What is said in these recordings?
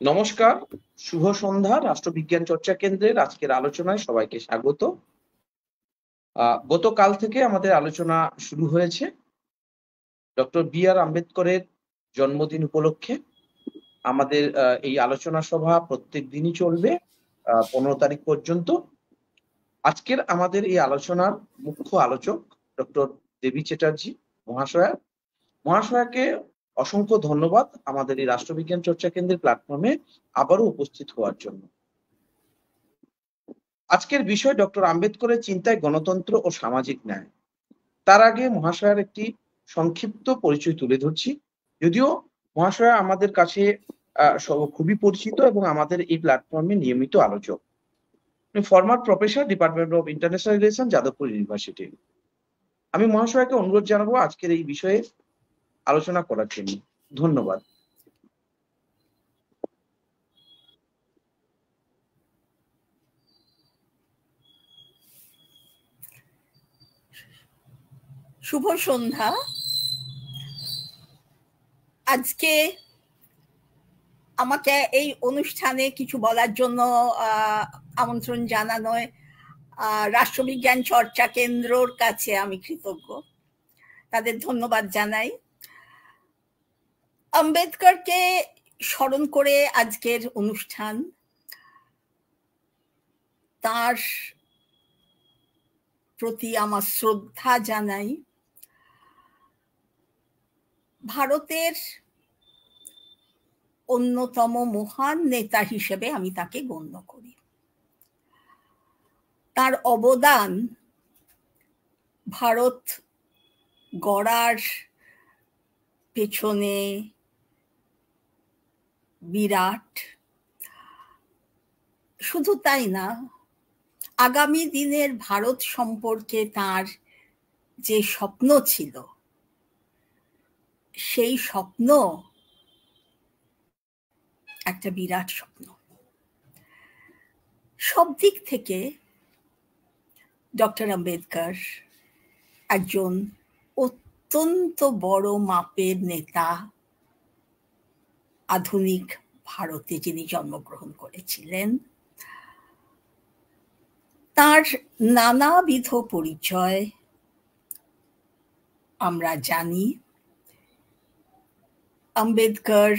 নমস্কার, শুভ সন্ধ্যা। রাষ্ট্রবিজ্ঞান চর্চা কেন্দ্রের আজকের আলোচনায় সবাইকে স্বাগত। গতকাল থেকে আমাদের আলোচনা শুরু হয়েছে ডক্টর বি.আর. আম্বেদকরের জন্মদিন উপলক্ষে। আমাদের এই আলোচনা সভা প্রত্যেক দিনই চলবে ১৫ তারিখ পর্যন্ত। আজকের আমাদের এই আলোচনার মুখ্য আলোচক ডক্টর দেবী চ্যাটার্জি মহাশয়া। মহাশয়াকে অসংখ্য ধন্যবাদ আমাদের এই রাষ্ট্রবিজ্ঞান চর্চা কেন্দ্রের প্ল্যাটফর্মে আবারও উপস্থিত হওয়ার জন্য। আজকের বিষয় ডক্টর আম্বেদকরের চিন্তায় গণতন্ত্র ও সামাজিক ন্যায়। তার আগে মহাশয়ার একটি সংক্ষিপ্ত পরিচয় তুলে ধরছি। যদিও মহাশয়া আমাদের কাছে খুবই পরিচিত এবং আমাদের এই প্ল্যাটফর্মে নিয়মিত আলোচক। Former professor, department of international relation, Jadavpur university. আমি মহাশয়কে অনুরোধ জানাবো আজকের এই বিষয়ে আলোচনা করার জন্য। ধন্যবাদ। শুভ সন্ধ্যা। আজকে আমাকে এই অনুষ্ঠানে কিছু বলার জন্য আমন্ত্রণ জানানোয় রাষ্ট্রবিজ্ঞান চর্চা কেন্দ্রর কাছে আমি কৃতজ্ঞ। তাদের ধন্যবাদ জানাই। আম্বেদকরকে স্মরণ করে আজকের অনুষ্ঠান। তার প্রতি আমার শ্রদ্ধা জানাই। ভারতের অন্যতম মহান নেতা হিসেবে আমি তাকে গণ্য করি। তার অবদান ভারত গড়ার পেছনে বিরাট। শুধু তাই না, আগামী দিনের ভারত সম্পর্কে তার যে স্বপ্ন ছিল, সেই স্বপ্ন একটা বিরাট স্বপ্ন। সব দিক থেকে ডক্টর আম্বেদকর একজন অত্যন্ত বড় মাপের নেতা আধুনিক ভারতে যিনি জন্মগ্রহণ করেছিলেন। তার নানাবিধ পরিচয় আমরা জানি। আম্বেদকর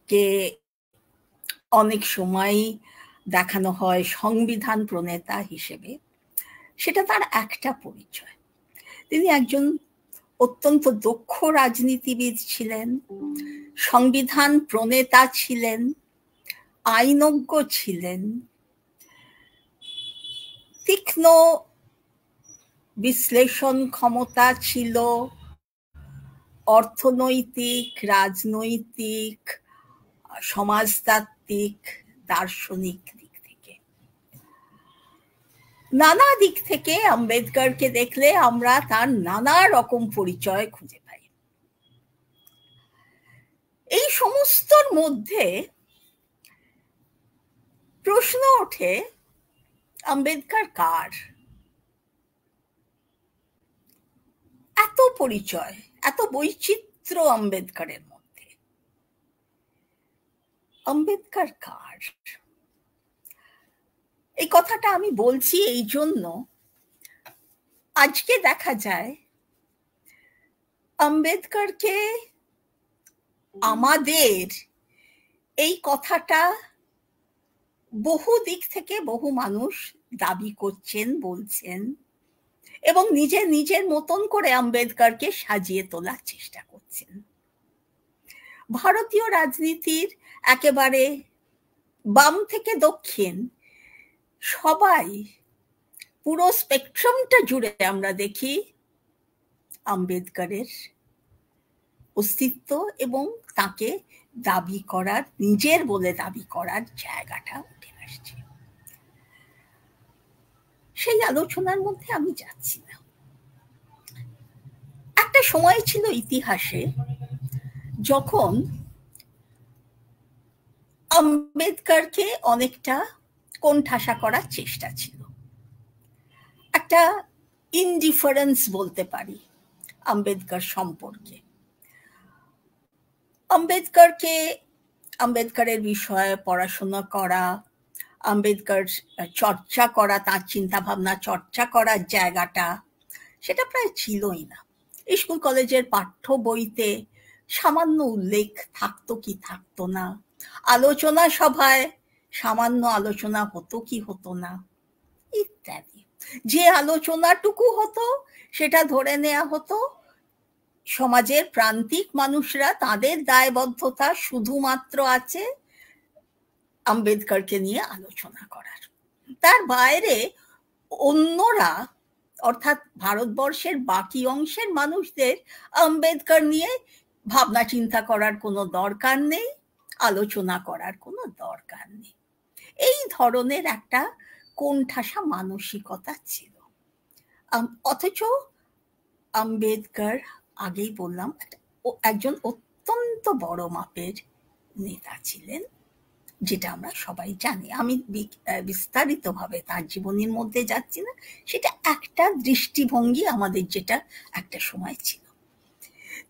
কে অনেক সময় দেখানো হয় সংবিধান প্রণেতা হিসেবে। সেটা তার একটা পরিচয়। তিনি একজন অত্যন্ত দক্ষ রাজনীতিবিদ ছিলেন, সংবিধান প্রণেতা ছিলেন, আইনজ্ঞ ছিলেন, তীক্ষ্ণ বিশ্লেষণ ক্ষমতা ছিল অর্থনৈতিক, রাজনৈতিক, সমাজতাত্ত্বিক, দার্শনিক দিক থেকে। নানা দিক থেকে আম্বেদকরকে দেখলে আমরা তার নানা রকম পরিচয় খুঁজে পাই। এই সমস্তর মধ্যে প্রশ্ন ওঠে, আম্বেদকর কার? এত পরিচয়, এত বৈচিত্র্য আম্বেদকরের মধ্যে। আম্বেদকর কার? এই কথাটা আমি বলছি এই জন্য, আজকে দেখা যায় আম্বেদকরকে আমাদের এই কথাটা বহু দিক থেকে বহু মানুষ দাবি করছেন, বলছেন এবং নিজের মতন করে আম্বেদকরকে সাজিয়ে তোলার চেষ্টা করছেন। ভারতীয় রাজনীতির একেবারে বাম থেকে দক্ষিণ সবাই, পুরো স্পেকট্রামটা জুড়ে আমরা দেখি আম্বেদকরের অস্তিত্ব এবং তাকে দাবি করার, নিজের বলে দাবি করার জায়গাটা উঠে আসছে। সেই আলোচনার মধ্যে আমি যাচ্ছি না। একটা সময় ছিল ইতিহাসে যখন আম্বেদকরকে অনেকটা কোণঠাসা করার চেষ্টা ছিল। একটা ইনডিফারেন্স বলতে পারি আম্বেদকর সম্পর্কে। আম্বেদকরের বিষয়ে পড়াশোনা করা, আম্বেদকর চর্চা করা, তার চিন্তা ভাবনা চর্চা করার জায়গাটা সেটা প্রায় ছিলই না। স্কুল কলেজের পাঠ্য বইতে সামান্য উল্লেখ থাকতো কি থাকতো না, আলোচনা সভায় সামান্য আলোচনা হতো কি হতো না ইত্যাদি। যে আলোচনাটুকু হতো সেটা ধরে নেওয়া হতো সমাজের প্রান্তিক মানুষরা, তাদের দায়বদ্ধতা শুধুমাত্র আছে আম্বেদকরকে নিয়ে আলোচনা করার। তার বাইরে অন্যরা, অর্থাৎ ভারতবর্ষের বাকি অংশের মানুষদের আম্বেদকর নিয়ে ভাবনা চিন্তা করার কোনো দরকার নেই, আলোচনা করার কোনো দরকার নেই। এই ধরনের একটা কোণঠাসা মানসিকতা ছিল। অথচ আম্বেদকর, আগেই বললাম, একজন অত্যন্ত বড় মাপের নেতা ছিলেন, যেটা আমরা সবাই জানি। আমি বিস্তারিতভাবে তার জীবনের মধ্যে যাচ্ছি না, সেটা একটা দৃষ্টিভঙ্গি আমাদের, যেটা একটা সময় ছিল।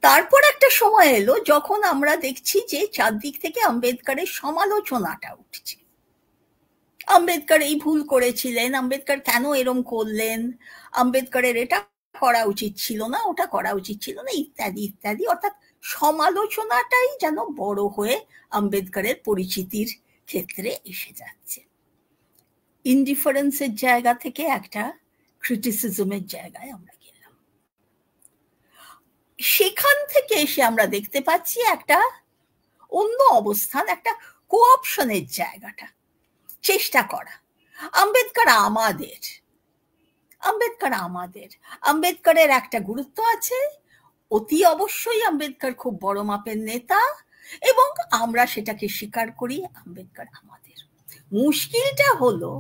তারপর একটা সময় এলো যখন আমরা দেখছি যে চারদিক থেকে আম্বেদকরের সমালোচনাটা উঠছে। আম্বেদকর এই ভুল করেছিলেন, আম্বেদকর কেন এরম করলেন, আম্বেদকরের এটা করা উচিত ছিল না, ওটা করা উচিত ছিল না, ইত্যাদি ইত্যাদি। অর্থাৎ সমালোচনাটাই যেন বড় হয়ে আম্বেদকরের পরিচিতির ক্ষেত্রে এসে যাচ্ছে। ইনডিফারেন্সের জায়গা থেকে একটা ক্রিটিসিজমের জায়গায় আমরা গেলাম। সেখান থেকে এসে আমরা দেখতে পাচ্ছি একটা অন্য অবস্থান, একটা কোঅপশনের জায়গাটা, চেষ্টা করা। আম্বেদকর আমাদের, আম্বেদকর আমাদের, আম্বেদকরের একটা গুরুত্ব আছে, অতি অবশ্যই আম্বেদকর খুব বড় মাপের নেতা, এবং আমরা সেটাকে স্বীকার করি, আম্বেদকর আমাদের। মুশকিলটা হলো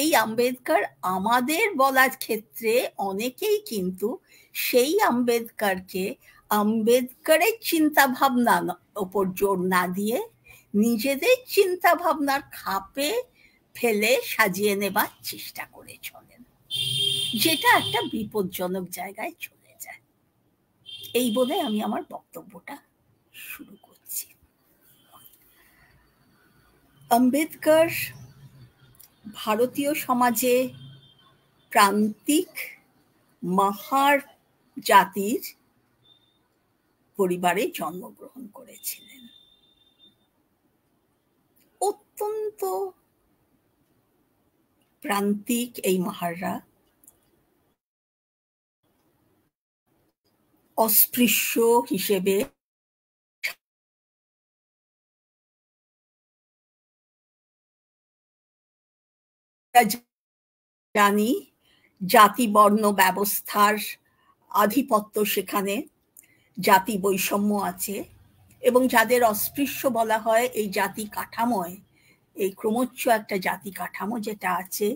এই আম্বেদকর আমাদের বলার ক্ষেত্রে অনেকেই কিন্তু সেই আম্বেদকরকে আম্বেদকরের চিন্তা ভাবনার ওপর জোর না দিয়ে নিজেদের চিন্তা ভাবনার খাপে ফেলে সাজিয়ে নেবার চেষ্টা করে চলেন, যেটা একটা বিপজ্জনক জায়গায় চলে যায়। এই বলে আমি আমার বক্তব্যটা শুরু করছি। আম্বেদকর ভারতীয় সমাজে প্রান্তিক মাহার জাতির পরিবারে জন্মগ্রহণ করেছিলেন। অত্যন্ত প্রান্তিক এই মাহাররা অস্পৃশ্য হিসেবে জানি জাতি বর্ণ ব্যবস্থার আধিপত্য, সেখানে জাতি বৈষম্য আছে, এবং যাদের অস্পৃশ্য বলা হয় এই জাতি কাঠামোয়, এই ক্রমোচ্চ একটা জাতি কাঠামো যেটা আছে,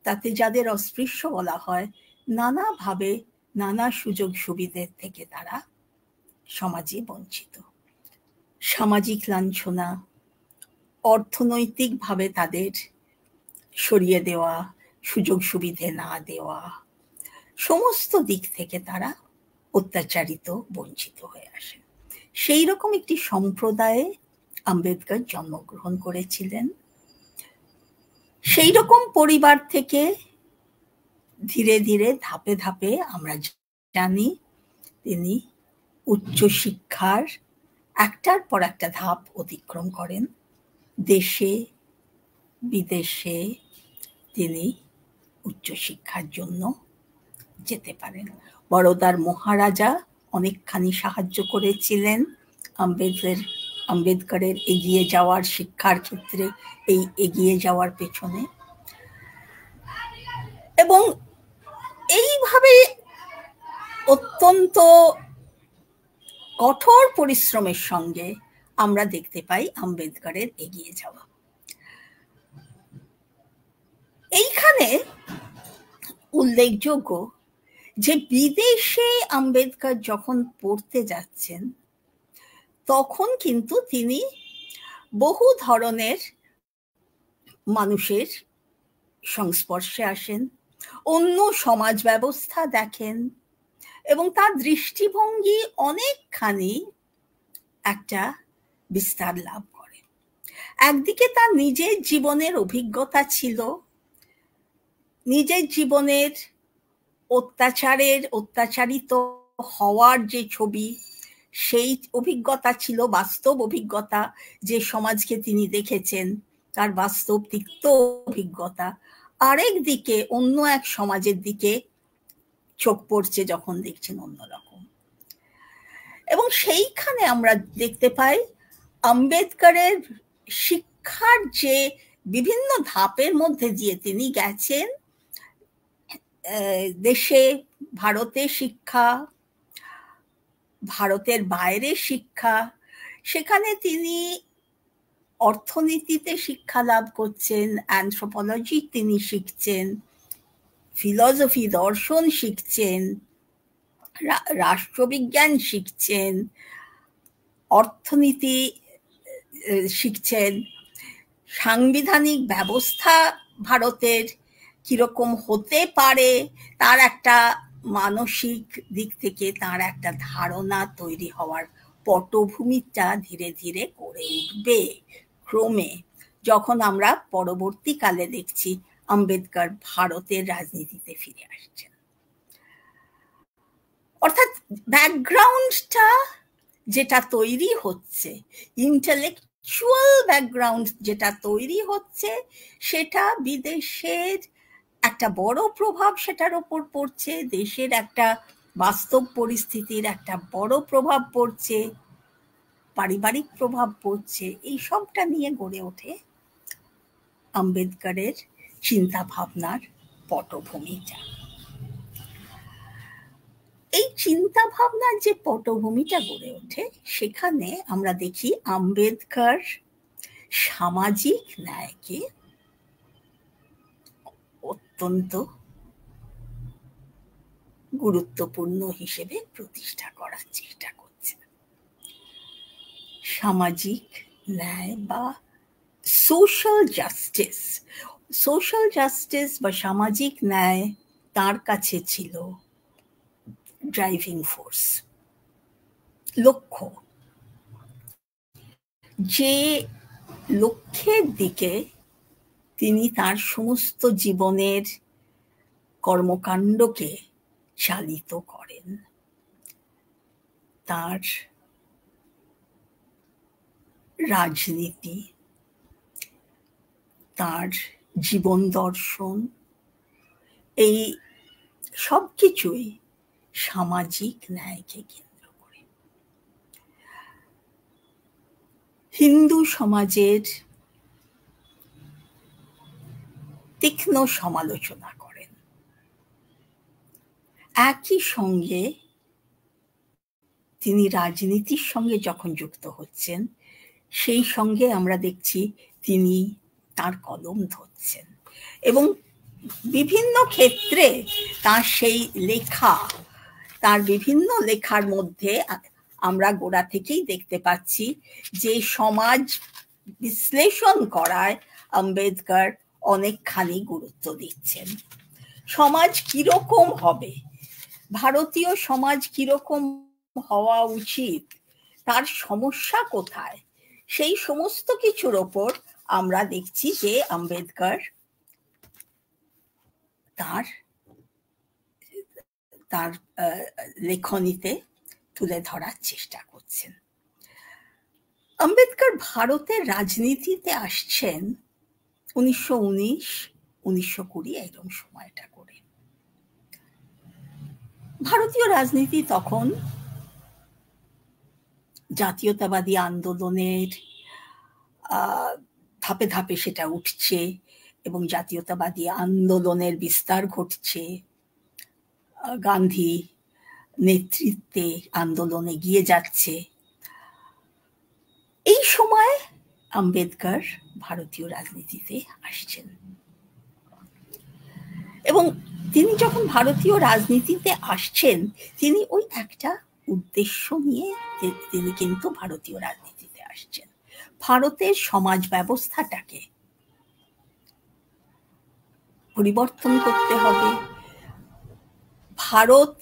তাতে যাদের অস্পৃশ্য বলা হয়, নানাভাবে নানা সুযোগ সুবিধের থেকে তারা সমাজে বঞ্চিত। সামাজিক লাঞ্ছনা, অর্থনৈতিকভাবে তাদের সরিয়ে দেওয়া, সুযোগ সুবিধে না দেওয়া, সমস্ত দিক থেকে তারা অত্যাচারিত, বঞ্চিত হয়ে আসে। সেই রকম একটি সম্প্রদায়ে আম্বেদকর জন্মগ্রহণ করেছিলেন। সেই রকম পরিবার থেকে ধীরে ধীরে ধাপে ধাপে আমরা জানি তিনি উচ্চশিক্ষার একটার পর একটা ধাপ অতিক্রম করেন। দেশে বিদেশে তিনি উচ্চশিক্ষার জন্য যেতে পারেন। বরোদার মহারাজা অনেকখানি সাহায্য করেছিলেন আম্বেদকরের এগিয়ে যাওয়ার, শিক্ষার ক্ষেত্রে এই এগিয়ে যাওয়ার পেছনে। এবং এইভাবে অত্যন্ত কঠোর পরিশ্রমের সঙ্গে আমরা দেখতে পাই আম্বেদকরের এগিয়ে যাওয়া। এইখানে উল্লেখযোগ্য যে বিদেশে আম্বেদকর যখন পড়তে যাচ্ছেন, তখন কিন্তু তিনি বহু ধরনের মানুষের সংস্পর্শে আসেন, অন্য সমাজ ব্যবস্থা দেখেন, এবং তার দৃষ্টিভঙ্গি অনেকখানি একটা বিস্তার লাভ করে। একদিকে তার নিজের জীবনের অভিজ্ঞতা ছিল, নিজের জীবনের অত্যাচারিত হওয়ার যে ছবি, সেই অভিজ্ঞতা ছিল, বাস্তব অভিজ্ঞতা, যে সমাজকে তিনি দেখেছেন, তার বাস্তব তিক্ত অভিজ্ঞতা। আরেক দিকে অন্য এক সমাজের দিকে চোখ পড়ছে যখন দেখছেন অন্যরকম। এবং সেইখানে আমরা দেখতে পাই আম্বেদকরের শিক্ষার যে বিভিন্ন ধাপের মধ্যে দিয়ে তিনি গেছেন, দেশে, ভারতে শিক্ষা, ভারতের বাইরে শিক্ষা, সেখানে তিনি অর্থনীতিতে শিক্ষা লাভ করছেন, অ্যানথ্রোপোলজি তিনি শিখছেন, ফিলসফি দর্শন শিখছেন, রাষ্ট্রবিজ্ঞান শিখছেন, অর্থনীতি শিখছেন, সাংবিধানিক ব্যবস্থা ভারতের কিরকম হতে পারে তার একটা মানসিক দিক থেকে তার একটা ধারণা তৈরি হওয়ার পটভূমিটা ধীরে ধীরে গড়ে উঠবে ক্রমে, যখন আমরা পরবর্তীকালে দেখছি আম্বেদকর ভারতের রাজনীতিতে ফিরে আসছেন। অর্থাৎ ব্যাকগ্রাউন্ডটা যেটা তৈরি হচ্ছে, ইন্টেলেকচুয়াল ব্যাকগ্রাউন্ড যেটা তৈরি হচ্ছে, সেটা বিদেশের একটা বড় প্রভাব সেটার ওপর পড়ছে, দেশের একটা বাস্তব পরিস্থিতির একটা বড় প্রভাব পড়ছে, পারিবারিক প্রভাব পড়ছে। এই সবটা নিয়ে গড়ে ওঠে আম্বেদকরের চিন্তা ভাবনার পটভূমিটা। এই চিন্তা ভাবনার যে পটভূমিটা গড়ে ওঠে, সেখানে আমরা দেখি আম্বেদকর সামাজিক ন্যায়কে অত্যন্ত গুরুত্বপূর্ণ হিসেবে প্রতিষ্ঠা করার চেষ্টা করছেন। সামাজিক ন্যায় বা সোশ্যাল জাস্টিস বা সামাজিক ন্যায় তার কাছে ছিল ড্রাইভিং ফোর্স, লক্ষ্য। যে লক্ষ্যের দিকে তিনি তার সমস্ত জীবনের কর্মকাণ্ডকে চালিত করেন, তার রাজনীতি, তার জীবন দর্শন, এই সবকিছুই সামাজিক ন্যায়কে কেন্দ্র করে। হিন্দু সমাজের তীক্ষ্ণ সমালোচনা করেন, একই সঙ্গে তিনি রাজনীতির সঙ্গে যখন যুক্ত হচ্ছেন, সেই সঙ্গে আমরা দেখছি তিনি তার কলম ধরছেন এবং বিভিন্ন ক্ষেত্রে তার সেই লেখা, তার বিভিন্ন লেখার মধ্যে আমরা গোড়া থেকেই দেখতে পাচ্ছি যে সমাজ বিশ্লেষণ করায় আম্বেদকর অনেকখানি গুরুত্ব দিচ্ছেন। সমাজ কিরকম হবে, ভারতীয় সমাজ কিরকম হওয়া উচিত, তার সমস্যা কোথায়, সেই সমস্ত কিছুর ওপর আমরা দেখছি যে আম্বেদকর তার লেখনীতে তুলে ধরার চেষ্টা করছেন। আম্বেদকর ভারতের রাজনীতিতে আসছেন 1919-1920 এরকম সময়টা করে। ভারতীয় রাজনীতি তখন জাতীয়তাবাদী আন্দোলনের ধাপে ধাপে সেটা উঠছে এবং জাতীয়তাবাদী আন্দোলনের বিস্তার ঘটছে, গান্ধী নেতৃত্বে আন্দোলন এগিয়ে যাচ্ছে। এই সময় আম্বেদকর ভারতীয় রাজনীতিতে আসছেন এবং তিনি যখন ভারতীয় রাজনীতিতে আসছেন, তিনি ওই একটা উদ্দেশ্য নিয়ে তিনি কিন্তু ভারতীয় রাজনীতিতে আসছেন। ভারতের সমাজ ব্যবস্থাটাকে পরিবর্তন করতে হবে, ভারত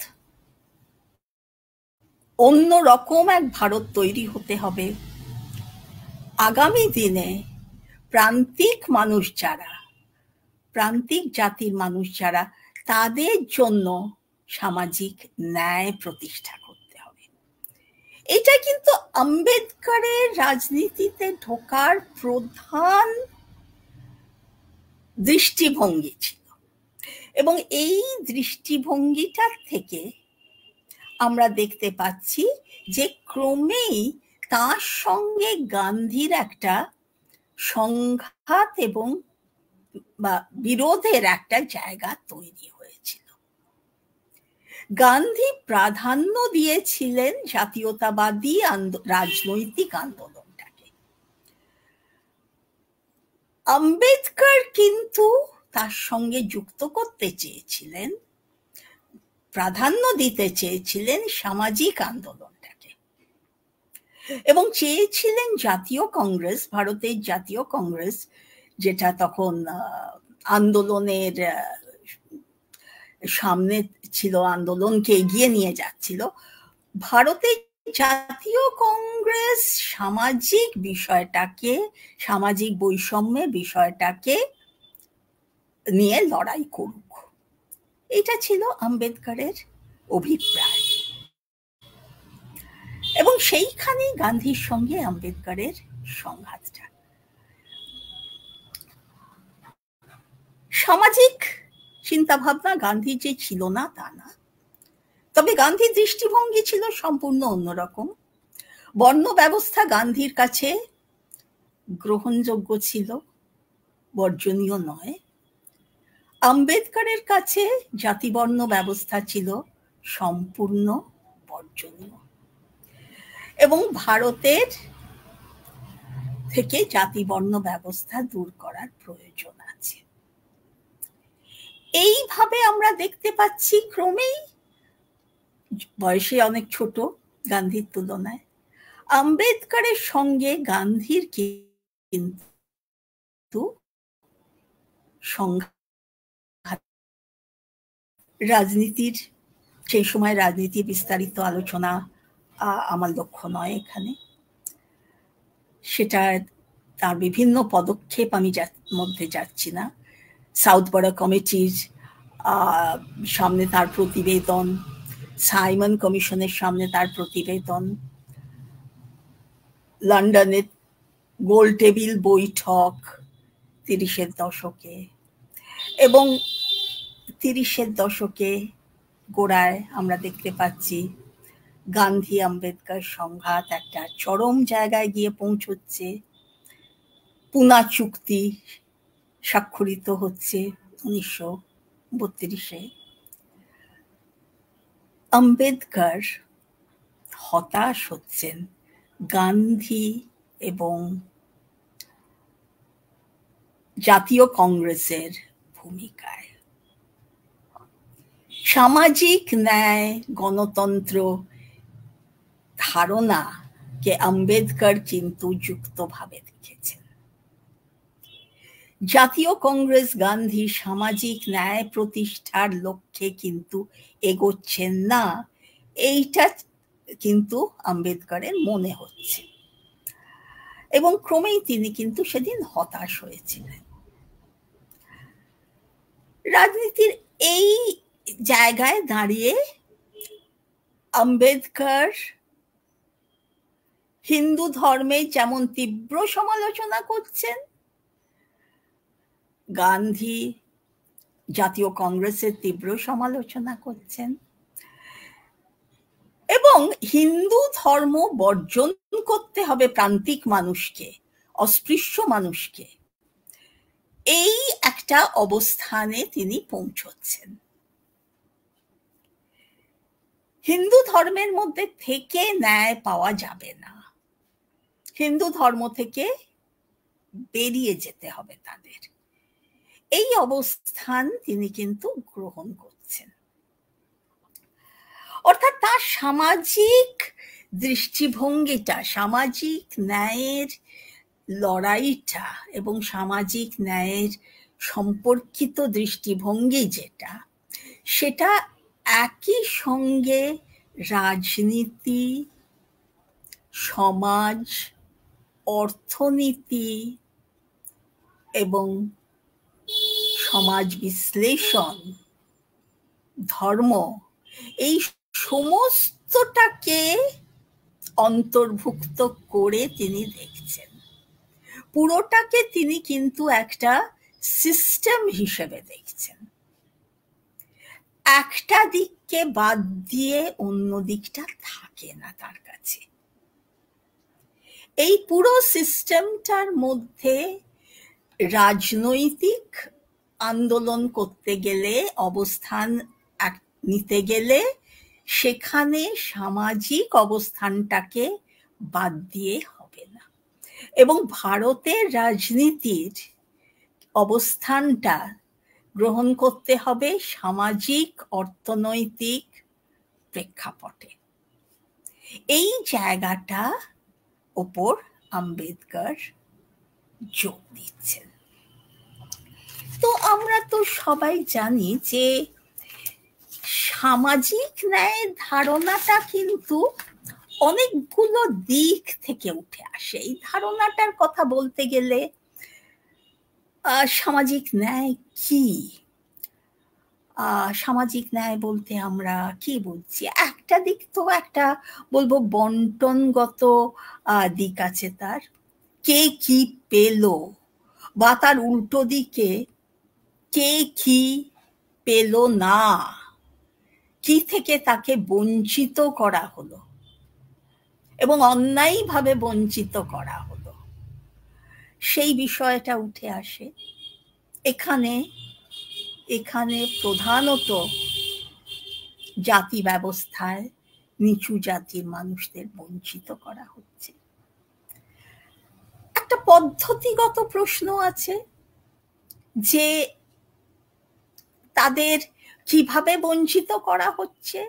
অন্য রকম এক ভারত তৈরি হতে হবে। আগামী দিনে প্রান্তিক মানুষ যারা, প্রান্তিক জাতির মানুষ যারা, তাদের জন্য সামাজিক ন্যায় প্রতিষ্ঠা করতে হবে। এটা কিন্তু আম্বেদকরের রাজনীতিতে ঢোকার প্রধান দৃষ্টিভঙ্গি ছিল, এবং এই দৃষ্টিভঙ্গিটার থেকে আমরা দেখতে পাচ্ছি যে ক্রমেই তার সঙ্গে গান্ধীর একটা সংঘাত এবং বা বিরোধের একটা জায়গা তৈরি হয়েছিল। গান্ধী প্রাধান্য দিয়েছিলেন জাতীয়তাবাদী রাজনৈতিক আন্দোলনটাকে। আম্বেদকর কিন্তু তার সঙ্গে যুক্ত করতে চেয়েছিলেন, প্রাধান্য দিতে চেয়েছিলেন সামাজিক আন্দোলনটাকে, এবং চেয়েছিলেন জাতীয় কংগ্রেস, ভারতের জাতীয় কংগ্রেস, যেটা তখন আন্দোলনের সামনে ছিল, আন্দোলনকে এগিয়ে নিয়ে যাচ্ছিল। ভারতের জাতীয় কংগ্রেস সামাজিক বিষয়টাকে, সামাজিক বৈষম্যের বিষয়টাকে নিয়ে লড়াই করুক, এটা ছিল আম্বেদকরের অভিপ্রায়। এবং সেইখানেই গান্ধীর সঙ্গে আম্বেদকরের সংঘাতটা। সামাজিক চিন্তাভাবনা গান্ধীর যে ছিল না তা না, তবে গান্ধীর দৃষ্টিভঙ্গি ছিল সম্পূর্ণ অন্যরকম। বর্ণ ব্যবস্থা গান্ধীর কাছে গ্রহণযোগ্য ছিল, বর্জনীয় নয়। আম্বেদকরের কাছে জাতিবর্ণ ব্যবস্থা ছিল সম্পূর্ণ বর্জনীয়, এবং ভারতের থেকে জাতিবর্ণ ব্যবস্থা দূর করার প্রয়োজন আছে। এইভাবে আমরা দেখতে পাচ্ছি ক্রমেই, বয়সে অনেক ছোট গান্ধীর তুলনায়, আম্বেদকরের সঙ্গে গান্ধীর কিন্তু সংঘাত। রাজনীতির, সেই সময় রাজনীতির বিস্তারিত আলোচনা আমার লক্ষ্য নয় এখানে, সেটা তার বিভিন্ন পদক্ষেপ আমি মধ্যে যাচ্ছি না। সাউথ বর্ডার কমিটির সামনে তার প্রতিবেদন, সাইমন কমিশনের সামনে তার প্রতিবেদন, লন্ডনে গোল টেবিল বৈঠক 30-এর দশকে, এবং 30-এর দশকে গোড়ায় আমরা দেখতে পাচ্ছি গান্ধী আম্বেদকর সংঘাত একটা চরম জায়গায় গিয়ে পৌঁছচ্ছে। পুনা চুক্তি স্বাক্ষরিত হচ্ছে 1932-এ। আম্বেদকর হতাশ হচ্ছেন গান্ধী এবং জাতীয় কংগ্রেসের ভূমিকায়। সামাজিক ন্যায়, গণতন্ত্র ধারণাকে আম্বেদকর কিন্তু যুক্তভাবে দেখেছেন। জাতীয় কংগ্রেস গান্ধী সামাজিক ন্যায় প্রতিষ্ঠার লক্ষ্যে কিন্তু এগোচ্ছেন না, এইটা কিন্তু আম্বেদকরের মনে হচ্ছে, এবং ক্রমেই তিনি কিন্তু সেদিন হতাশ হয়েছিলেন। রাজনীতির এই জায়গায় দাঁড়িয়ে আম্বেদকর হিন্দু ধর্মের যেমন তীব্র সমালোচনা করছেন, গান্ধী জাতীয় কংগ্রেসের তীব্র সমালোচনা করছেন, এবং হিন্দু ধর্ম বর্জন করতে হবে প্রান্তিক মানুষকে, অস্পৃশ্য মানুষকে, এই একটা অবস্থানে তিনি পৌঁছচ্ছেন। হিন্দু ধর্মের মধ্যে থেকে ন্যায় পাওয়া যাবে না, হিন্দু ধর্ম থেকে বেরিয়ে যেতে হবে তাদের, এই অবস্থান তিনি কিন্তু গ্রহণ করছেন। অর্থাৎ তার সামাজিক দৃষ্টিভঙ্গিটা, সামাজিক ন্যায়ের লড়াইটা এবং সামাজিক ন্যায়ের সম্পর্কিত দৃষ্টিভঙ্গি যেটা, সেটা একই সঙ্গে রাজনীতি, সমাজ, অর্থনীতি এবং সমাজ বিশ্লেষণ, ধর্ম, এই সমস্তটাকে অন্তর্ভুক্ত করে তিনি দেখছেন। পুরোটাকে তিনি কিন্তু একটা সিস্টেম হিসেবে দেখছেন। একটা দিককে বাদ দিয়ে অন্য দিকটা থাকে না তার কাছে। এই পুরো সিস্টেমটার মধ্যে রাজনৈতিক আন্দোলন করতে গেলে, অবস্থান নিতে গেলে সেখানে সামাজিক অবস্থানটাকে বাদ দিয়ে হবে না। এবং ভারতের রাজনীতির অবস্থানটা গ্রহণ করতে হবে সামাজিক অর্থনৈতিক প্রেক্ষাপটে। এই জায়গাটা ওপর আম্বেদকর জোর দিচ্ছেন। তো আমরা তো সবাই জানি যে সামাজিক ন্যায়ের ধারণাটা কিন্তু অনেকগুলো দিক থেকে উঠে আসে। এই ধারণাটার কথা বলতে গেলে সামাজিক ন্যায় কি? সামাজিক ন্যায় বলতে আমরা কি বলছি? একটা দিক তো একটা বলবো বন্টনগত দিক আছে তার, কে কি পেল, বা তার উল্টো দিকে কে কি পেল না, কি থেকে তাকে বঞ্চিত করা হলো এবং অন্যায়ভাবে বঞ্চিত করা হলো, সেই বিষয়টা উঠে আসে। এখানে প্রধানত জাতি ব্যবস্থায় নিচু জাতির মানুষদের বঞ্চিত করা হচ্ছে। একটা পদ্ধতিগত প্রশ্ন আছে যে তাদের কিভাবে বঞ্চিত করা হচ্ছে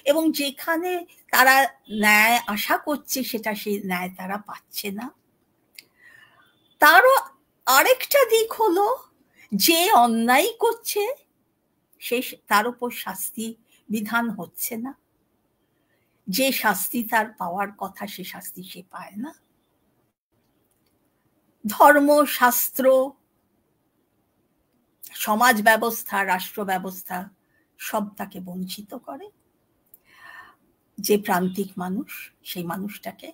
এবং যেখানে তারা ন্যায় আশা করছে সেটা সেই ন্যায় তারা পাচ্ছে না। তারও আরেকটা দিক হলো যে অন্যায় করছে তার উপর শাস্তি বিধান হচ্ছে না, যে শাস্তি তার পাওয়ার কথা সে শাস্তি সে পায় না। ধর্ম, শাস্ত্র, সমাজ ব্যবস্থা, রাষ্ট্র ব্যবস্থা সব তাকে বঞ্চিত করে। যে প্রান্তিক মানুষ, সেই মানুষটাকে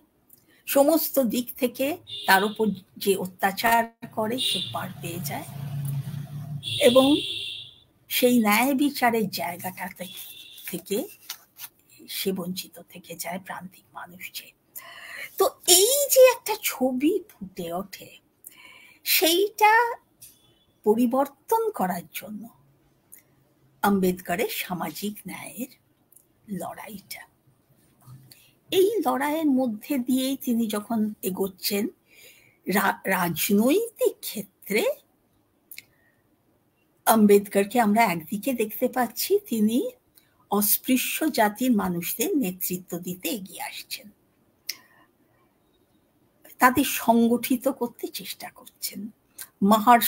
সমস্ত দিক থেকে তার উপর যে অত্যাচার করে সে পার পেয়ে যায় এবং সেই ন্যায় বিচারের জায়গাটা থেকে সে বঞ্চিত থেকে যায় প্রান্তিক মানুষ। তো এই যে একটা ছবি ফুটে ওঠে, সেইটা পরিবর্তন করার জন্য আম্বেদকরের সামাজিক ন্যায়ের লড়াইটা, এই লড়াইয়ের মধ্যে দিয়েই তিনি যখন এগোচ্ছেন রাজনৈতিক ক্ষেত্রে, আম্বেদকরকে আমরা একদিকে দেখতে পাচ্ছি তিনি অস্পৃশ্য জাতির মানুষদের নেতৃত্ব দিতে এগিয়ে আসছেন, তাদের সংগঠিত করতে চেষ্টা করছেন। মাহার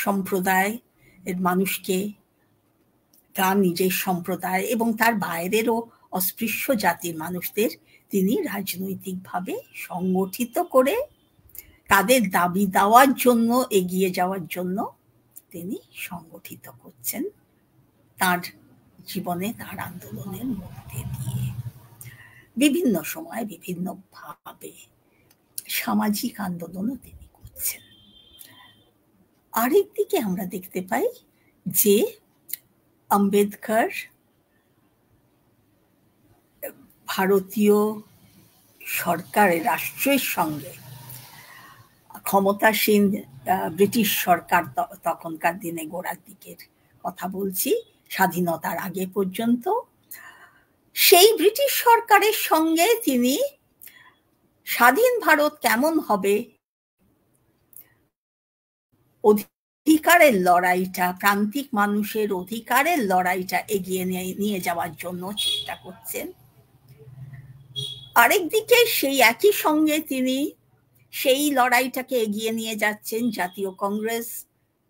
সম্প্রদায়ের মানুষকে, তার নিজের সম্প্রদায় এবং তার বাইরেরও অস্পৃশ্য জাতির মানুষদের তিনি রাজনৈতিকভাবে সংগঠিত করে তাদের দাবি দেওয়ার জন্য, এগিয়ে যাওয়ার জন্য তিনি সংগঠিত করছেন তার জীবনে, তার আন্দোলনের মধ্যে দিয়ে। বিভিন্ন সময় বিভিন্ন ভাবে সামাজিক আন্দোলনও তিনি করছেন। আরেকদিকে আমরা দেখতে পাই যে আম্বেদকর ভারতীয় সরকারের, রাষ্ট্রের সঙ্গে ক্ষমতাসীন ব্রিটিশ সরকার, তখনকার দিনে গোড়ার দিকের কথা বলছি, স্বাধীনতার আগে পর্যন্ত, সেই ব্রিটিশ সরকারের সঙ্গে তিনি স্বাধীন ভারত কেমন হবে, অধিকারের লড়াইটা, প্রান্তিক মানুষের অধিকারের লড়াইটা এগিয়ে নিয়ে যাওয়ার জন্য চেষ্টা করছেন। আরেকদিকে সেই একই সঙ্গে তিনি সেই লড়াইটাকে এগিয়ে নিয়ে যাচ্ছেন জাতীয় কংগ্রেস,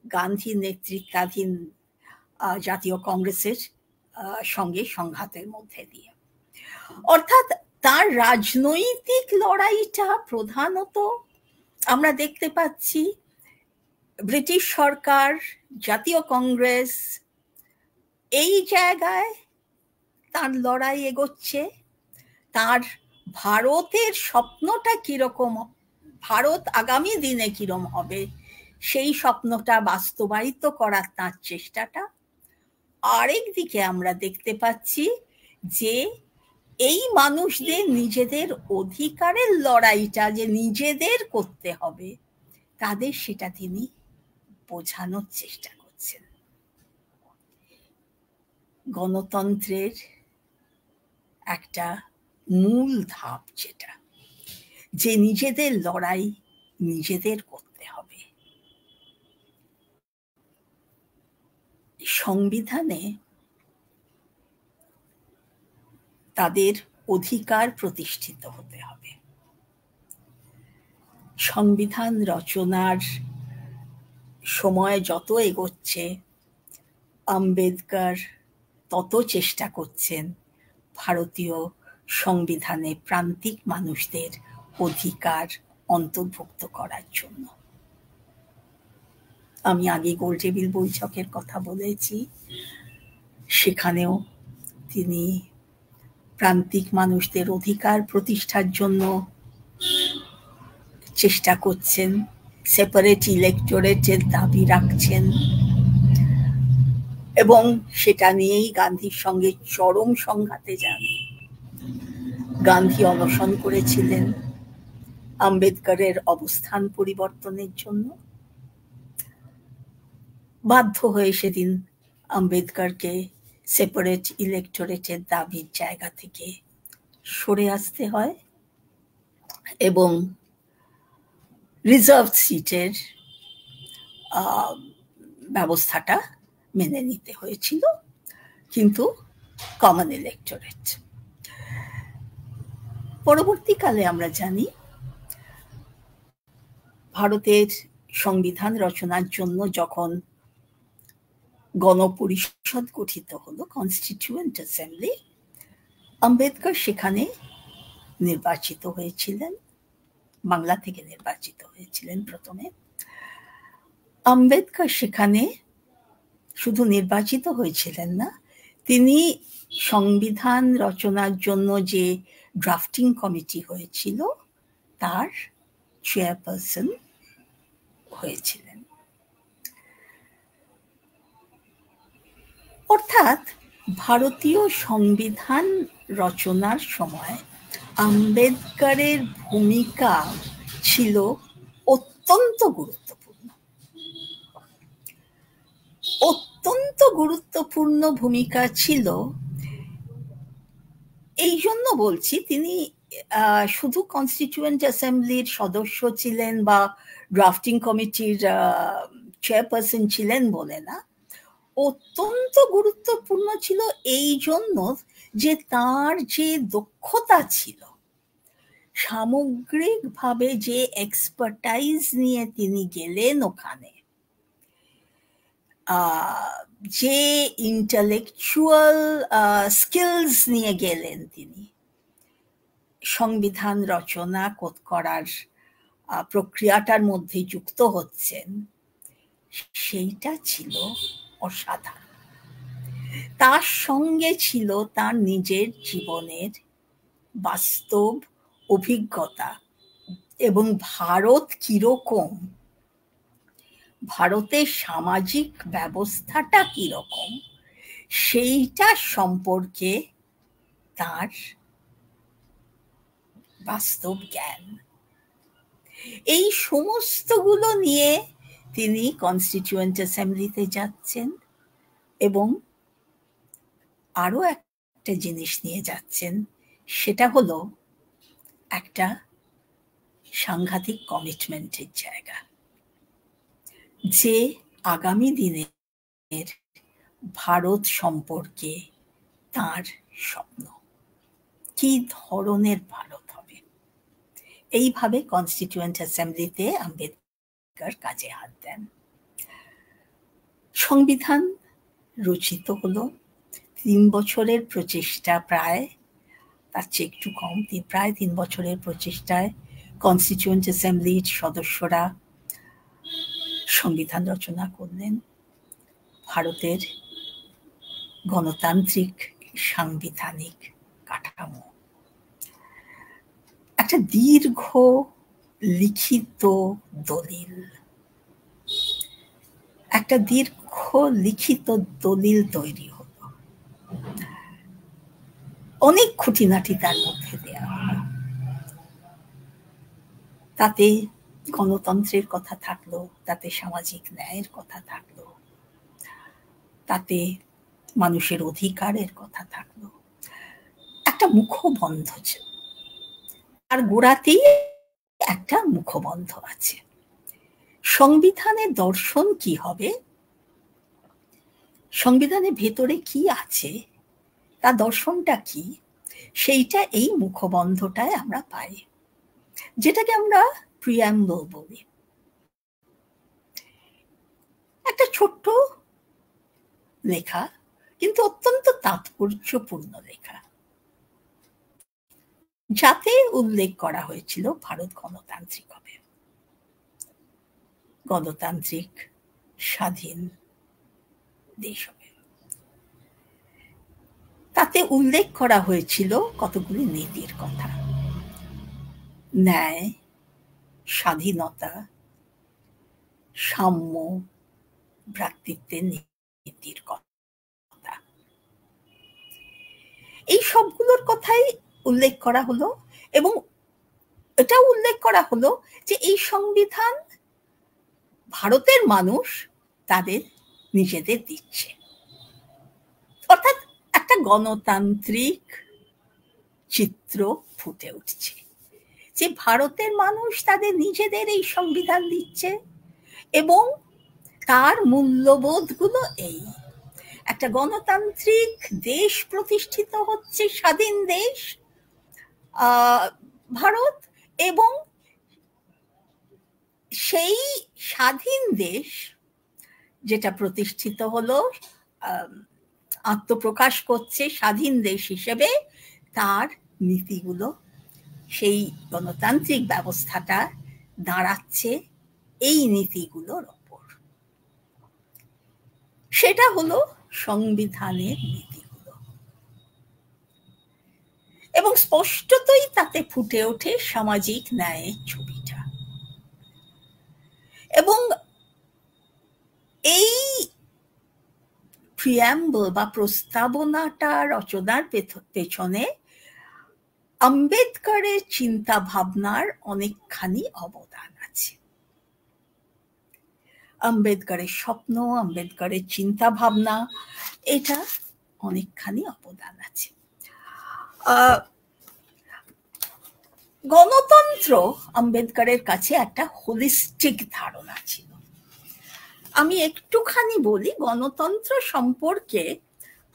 গান্ধী নেতৃত্বাধীন জাতীয় কংগ্রেসের সঙ্গে সংঘাতের মধ্যে দিয়ে। অর্থাৎ তার রাজনৈতিক লড়াইটা প্রধানত আমরা দেখতে পাচ্ছি ব্রিটিশ সরকার, জাতীয় কংগ্রেস এই জায়গায় তার লড়াই এগোচ্ছে। তার ভারতের স্বপ্নটা কিরকম, ভারত আগামী দিনে কিরকম হবে সেই স্বপ্নটা বাস্তবায়িত করার তার চেষ্টাটা। আরেক দিকে আমরা দেখতে পাচ্ছি যে এই মানুষদের নিজেদের অধিকারের লড়াইটা যে নিজেদের করতে হবে, তাদের সেটা তিনি বোঝানোর চেষ্টা করছেন। গণতন্ত্রের একটা মূল ধাপ যেটা, যে নিজেদের লড়াই নিজেদের করতে হবে। সংবিধানে তাদের অধিকার প্রতিষ্ঠিত হতে হবে। সংবিধান রচনার সময় যত এগোচ্ছে, আম্বেদকর তত চেষ্টা করছেন ভারতীয় সংবিধানে প্রান্তিক মানুষদের অধিকার অন্তর্ভুক্ত করার জন্য। আমি আগে গোলটেবিল বৈঠকের কথা বলেছি, সেখানেও তিনি প্রান্তিক মানুষদের অধিকার প্রতিষ্ঠার জন্য চেষ্টা করছেন, সেপারেট ইলেক্টোরেটের দাবি রাখছেন, এবং সেটা নিয়েই গান্ধীর সঙ্গে চরম সংঘাতে যান। গান্ধী অনশন করেছিলেন আম্বেদকরের অবস্থান পরিবর্তনের জন্য। বাধ্য হয়ে সেদিন আম্বেদকরকে সেপারেট ইলেক্টোরেটের দাবির জায়গা থেকে সরে আসতে হয় এবং রিজার্ভ সিটের ব্যবস্থাটা মেনে নিতে হয়েছিল, কিন্তু কমন ইলেক্টোরেট। পরবর্তীকালে আমরা জানি ভারতের সংবিধান রচনার জন্য যখন গণপরিষদ গঠিত হলো, কনস্টিটিউয়েন্ট অ্যাসেম্বলি, আম্বেদকর সেখানে নির্বাচিত হয়েছিলেন, বাংলা থেকে নির্বাচিত হয়েছিলেন প্রথমে। আম্বেদকর সেখানে শুধু নির্বাচিত হয়েছিলেন না, তিনি সংবিধান রচনার জন্য যে ড্রাফটিং কমিটি হয়েছিল তার চেয়ারপারসন হয়েছিলেন। অর্থাৎ ভারতীয় সংবিধান রচনার সময় আম্বেদকরের ভূমিকা ছিল অত্যন্ত গুরুত্বপূর্ণ। অত্যন্ত গুরুত্বপূর্ণ ভূমিকা ছিল, এই জন্য বলছি তিনি শুধু কনস্টিটিউয়েন্ট অ্যাসেম্বলির সদস্য ছিলেন বা ড্রাফটিং কমিটির চেয়ারপারসন ছিলেন বলে না, অত্যন্ত গুরুত্বপূর্ণ ছিল এই জন্য যে তার যে দক্ষতা ছিল, সামগ্রিকভাবে যে এক্সপার্টাইজ নিয়ে তিনি গেলেন ওখানে, যে ইন্টেলেকচুয়াল স্কিলস নিয়ে গেলেন তিনি সংবিধান রচনা করার প্রক্রিয়াটার মধ্যে যুক্ত হচ্ছেন, সেইটা ছিল অসাধারণ। তার সঙ্গে ছিল তার নিজের জীবনের বাস্তব অভিজ্ঞতা এবং ভারত কিরকম, ভারতের সামাজিক ব্যবস্থাটা কিরকম সেইটা সম্পর্কে তার বাস্তব জ্ঞান। এই সমস্তগুলো নিয়ে তিনি কনস্টিটিউয়েন্ট অ্যাসেম্বলিতে যাচ্ছেন এবং আরো একটা জিনিস নিয়ে যাচ্ছেন, সেটা হলো একটা সাংঘাতিক কমিটমেন্টের জায়গা, যে আগামী দিনের ভারত সম্পর্কে তার স্বপ্ন, কি ধরনের ভারত হবে। এইভাবে কনস্টিটিউয়েন্ট অ্যাসেম্বলিতে আম্বেদকর কাজে হাত দেন। সংবিধান রচিত হলো, 3 বছরের প্রচেষ্টা প্রায় তার চেয়ে একটু কম, প্রায় 3 বছরের প্রচেষ্টায় কনস্টিটিউয়েন্ট অ্যাসেম্বলির সদস্যরা সংবিধান রচনা করলেন। ভারতের গণতান্ত্রিক সাংবিধানিক কাঠামো একটা দীর্ঘ লিখিত দলিল, একটা দীর্ঘ লিখিত দলিল তৈরি হলো। অনেক খুঁটিনাটি তার মধ্যে দেওয়া হলো। তাতে গণতন্ত্রের কথা থাকলো, তাতে সামাজিক ন্যায়ের কথা থাকলো, তাতে মানুষের অধিকারের কথা থাকলো। একটা মুখবন্ধ ছিল, আর গোড়াতেই একটা মুখবন্ধ আছে। সংবিধানের দর্শন কি হবে, সংবিধানের ভেতরে কি আছে, তার দর্শনটা কি, সেইটা এই মুখবন্ধটায় আমরা পাই, যেটাকে আমরা প্রিয়াম্বল বলি। একটা ছোট্ট লেখা, কিন্তু অত্যন্ত তাৎপর্যপূর্ণ লেখা, যাতে উল্লেখ করা হয়েছিল ভারত গণতান্ত্রিক হবে, গণতান্ত্রিক স্বাধীন দেশ হবে। তাতে উল্লেখ করা হয়েছিল কতগুলি নীতির কথা, ন্যায়, স্বাধীনতা, সাম্য, ভ্রাতৃত্বের নীতির কথা। এই সবগুলোর কথাই উল্লেখ করা হলো, এবং এটা উল্লেখ করা হলো যে এই সংবিধান ভারতের মানুষ তাদের নিজেদের দিচ্ছে। অর্থাৎ একটা গণতান্ত্রিক চিত্র ফুটে উঠছে, যে ভারতের মানুষ তাদের নিজেদের এই সংবিধান দিচ্ছে, এবং তার মূল্যবোধগুলো এই: একটা গণতান্ত্রিক দেশ প্রতিষ্ঠিত হচ্ছে, স্বাধীন দেশ ভারত, এবং সেই স্বাধীন দেশ যেটা প্রতিষ্ঠিত হলো, আত্মপ্রকাশ করছে স্বাধীন দেশ হিসেবে, তার নীতিগুলো, সেই গণতান্ত্রিক ব্যবস্থাটা দাঁড়াচ্ছে এই নীতিগুলোর ওপর। সেটা হলো সংবিধানের নীতিগুলো, এবং স্পষ্টতই তাতে ফুটে ওঠে সামাজিক ন্যায়ের ছবিটা। এবং এই প্রিয়াম্বল বা প্রস্তাবনাটা রচনার পেছনে আম্বেদকরের চিন্তা ভাবনার অনেকখানি অবদান আছে। আম্বেদকরের স্বপ্ন, আম্বেদকরের চিন্তা ভাবনা, এটা অনেকখানি অবদান আছে। গণতন্ত্র আম্বেদকরের কাছে একটা হোলিস্টিক ধারণা ছিল। আমি একটুখানি বলি গণতন্ত্র সম্পর্কে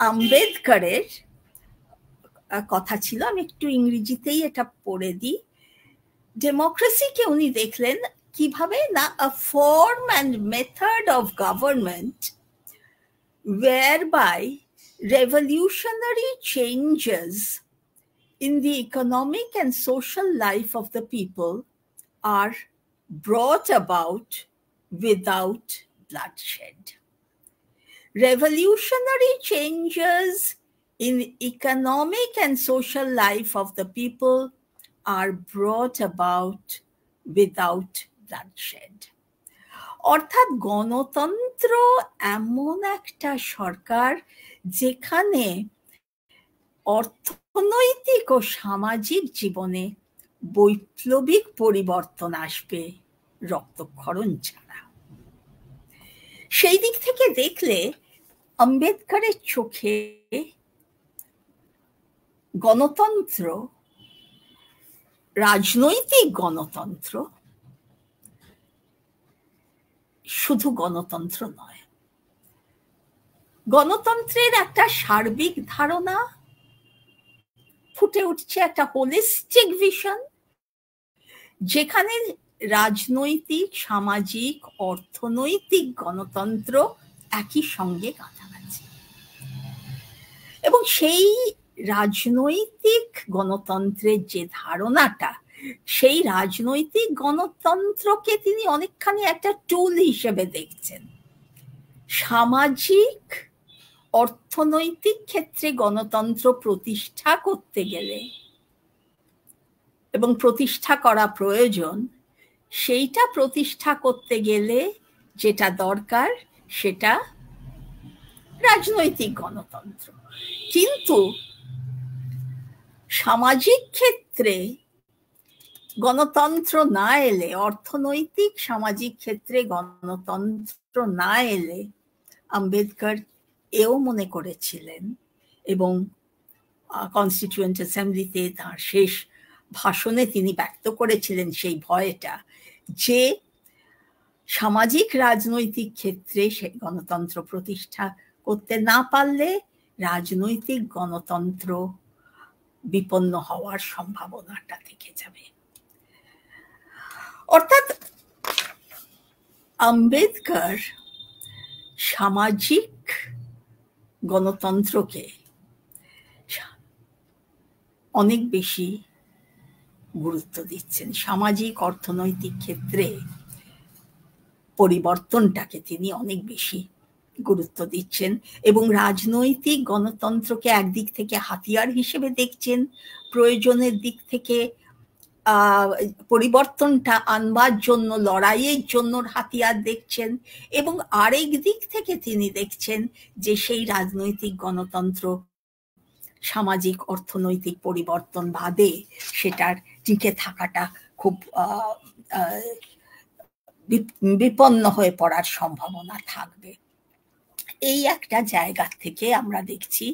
আম্বেদকরের কথা ছিল, আমি একটু ইংরেজিতেই এটা পড়ে দিই। ডেমোক্রেসিকে উনি দেখলেন কিভাবে না, a form and method of government whereby revolutionary changes in the economic and social life of the people are brought about without bloodshed. Revolutionary changes in economic and social life of the people are brought about without bloodshed. অর্থাৎ গণতন্ত্র এমন একটা সরকার যেখানে অর্থনৈতিক ও সামাজিক জীবনে বৈপ্লবিক পরিবর্তন আসবে রক্তক্ষরণ ছাড়া। সেই দিক থেকে দেখলে আম্বেদকরের চোখে গণতন্ত্র, রাজনৈতিক গণতন্ত্র, শুধু গণতন্ত্র নয়, গণতন্ত্রের একটা সার্বিক ধারণা ফুটে উঠছে, একটা হোলিস্টিক ভিশন, যেখানে রাজনৈতিক, সামাজিক, অর্থনৈতিক গণতন্ত্র একই সঙ্গে গাঁথা আছে। এবং সেই রাজনৈতিক গণতন্ত্রের যে ধারণাটা, সেই রাজনৈতিক গণতন্ত্রকে তিনি অনেকখানি একটা টুল হিসেবে দেখছেন। সামাজিক অর্থনৈতিক ক্ষেত্রে গণতন্ত্র প্রতিষ্ঠা করতে গেলে, এবং প্রতিষ্ঠা করা প্রয়োজন, সেইটা প্রতিষ্ঠা করতে গেলে যেটা দরকার সেটা রাজনৈতিক গণতন্ত্র। কিন্তু সামাজিক ক্ষেত্রে গণতন্ত্র না এলে, অর্থনৈতিক সামাজিক ক্ষেত্রে গণতন্ত্র না এলে, আম্বেদকর এও মনে করেছিলেন এবং কনস্টিটিউয়েন্ট অ্যাসেম্বলিতে তার শেষ ভাষণে তিনি ব্যক্ত করেছিলেন সেই ভয়টা, যে সামাজিক রাজনৈতিক ক্ষেত্রে সে গণতন্ত্র প্রতিষ্ঠা করতে না পারলে রাজনৈতিক গণতন্ত্র বিপন্ন হওয়ার সম্ভাবনাটা থেকে যাবে। অর্থাৎ আম্বেদকর সামাজিক গণতন্ত্রকে অনেক বেশি গুরুত্ব দিচ্ছেন। সামাজিক অর্থনৈতিক ক্ষেত্রে পরিবর্তনটাকে তিনি অনেক বেশি গুরুত্ব দিচ্ছেন এবং রাজনৈতিক গণতন্ত্রকে একদিক থেকে হাতিয়ার হিসেবে দেখছেন, প্রয়োজনের দিক থেকে পরিবর্তনটা আনবার জন্য, লড়াইয়ের জন্য হাতিয়ার দেখছেন, এবং আরেক দিক থেকে তিনি দেখছেন যে সেই রাজনৈতিক গণতন্ত্র সামাজিক অর্থনৈতিক পরিবর্তন বাদে সেটার টিকে থাকাটা খুব বিপন্ন হয়ে পড়ার সম্ভাবনা থাকবে। এই একটা জায়গা থেকে আমরা দেখছি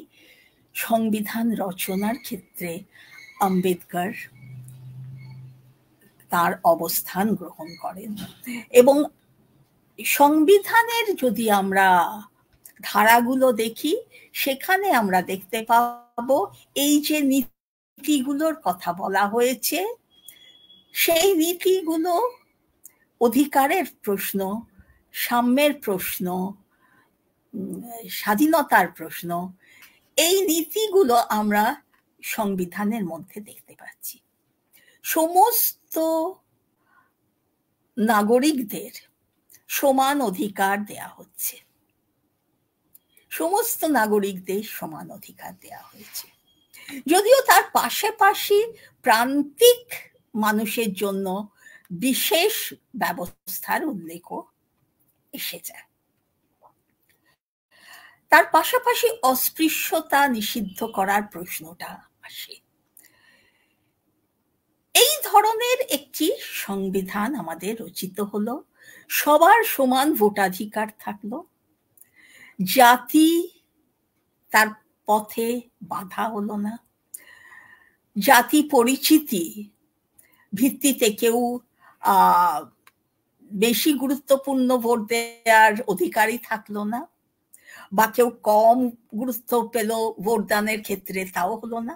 সংবিধান রচনার ক্ষেত্রে আম্বেদকর তার অবস্থান গ্রহণ করেন। এবং সংবিধানের যদি আমরা ধারাগুলো দেখি, সেখানে আমরা দেখতে পাবো এই যে নীতিগুলোর কথা বলা হয়েছে, সেই নীতিগুলো অধিকারের প্রশ্ন, সাম্যের প্রশ্ন, স্বাধীনতার প্রশ্ন, এই নীতিগুলো আমরা সংবিধানের মধ্যে দেখতে পাচ্ছি। সমস্ত নাগরিকদের সমান অধিকার দেয়া হচ্ছে, সমস্ত নাগরিকদের সমান অধিকার দেয়া হয়েছে, যদিও তার পাশাপাশি প্রান্তিক মানুষের জন্য বিশেষ ব্যবস্থার উল্লেখও এসে যায়। তার পাশাপাশি অস্পৃশ্যতা নিষিদ্ধ করার প্রশ্নটা আসে। এই ধরনের একটি সংবিধান আমাদের রচিত হলো, সবার সমান ভোটাধিকার থাকলো, জাতি তার পথে বাধা হলো না, জাতি পরিচিতি ভিত্তিতে কেউ বেশি গুরুত্বপূর্ণ ভোট দেওয়ার অধিকারী থাকলো না, বা কেউ কম গুরুত্ব পেল ভোট দানের ক্ষেত্রে, তাও হলো না।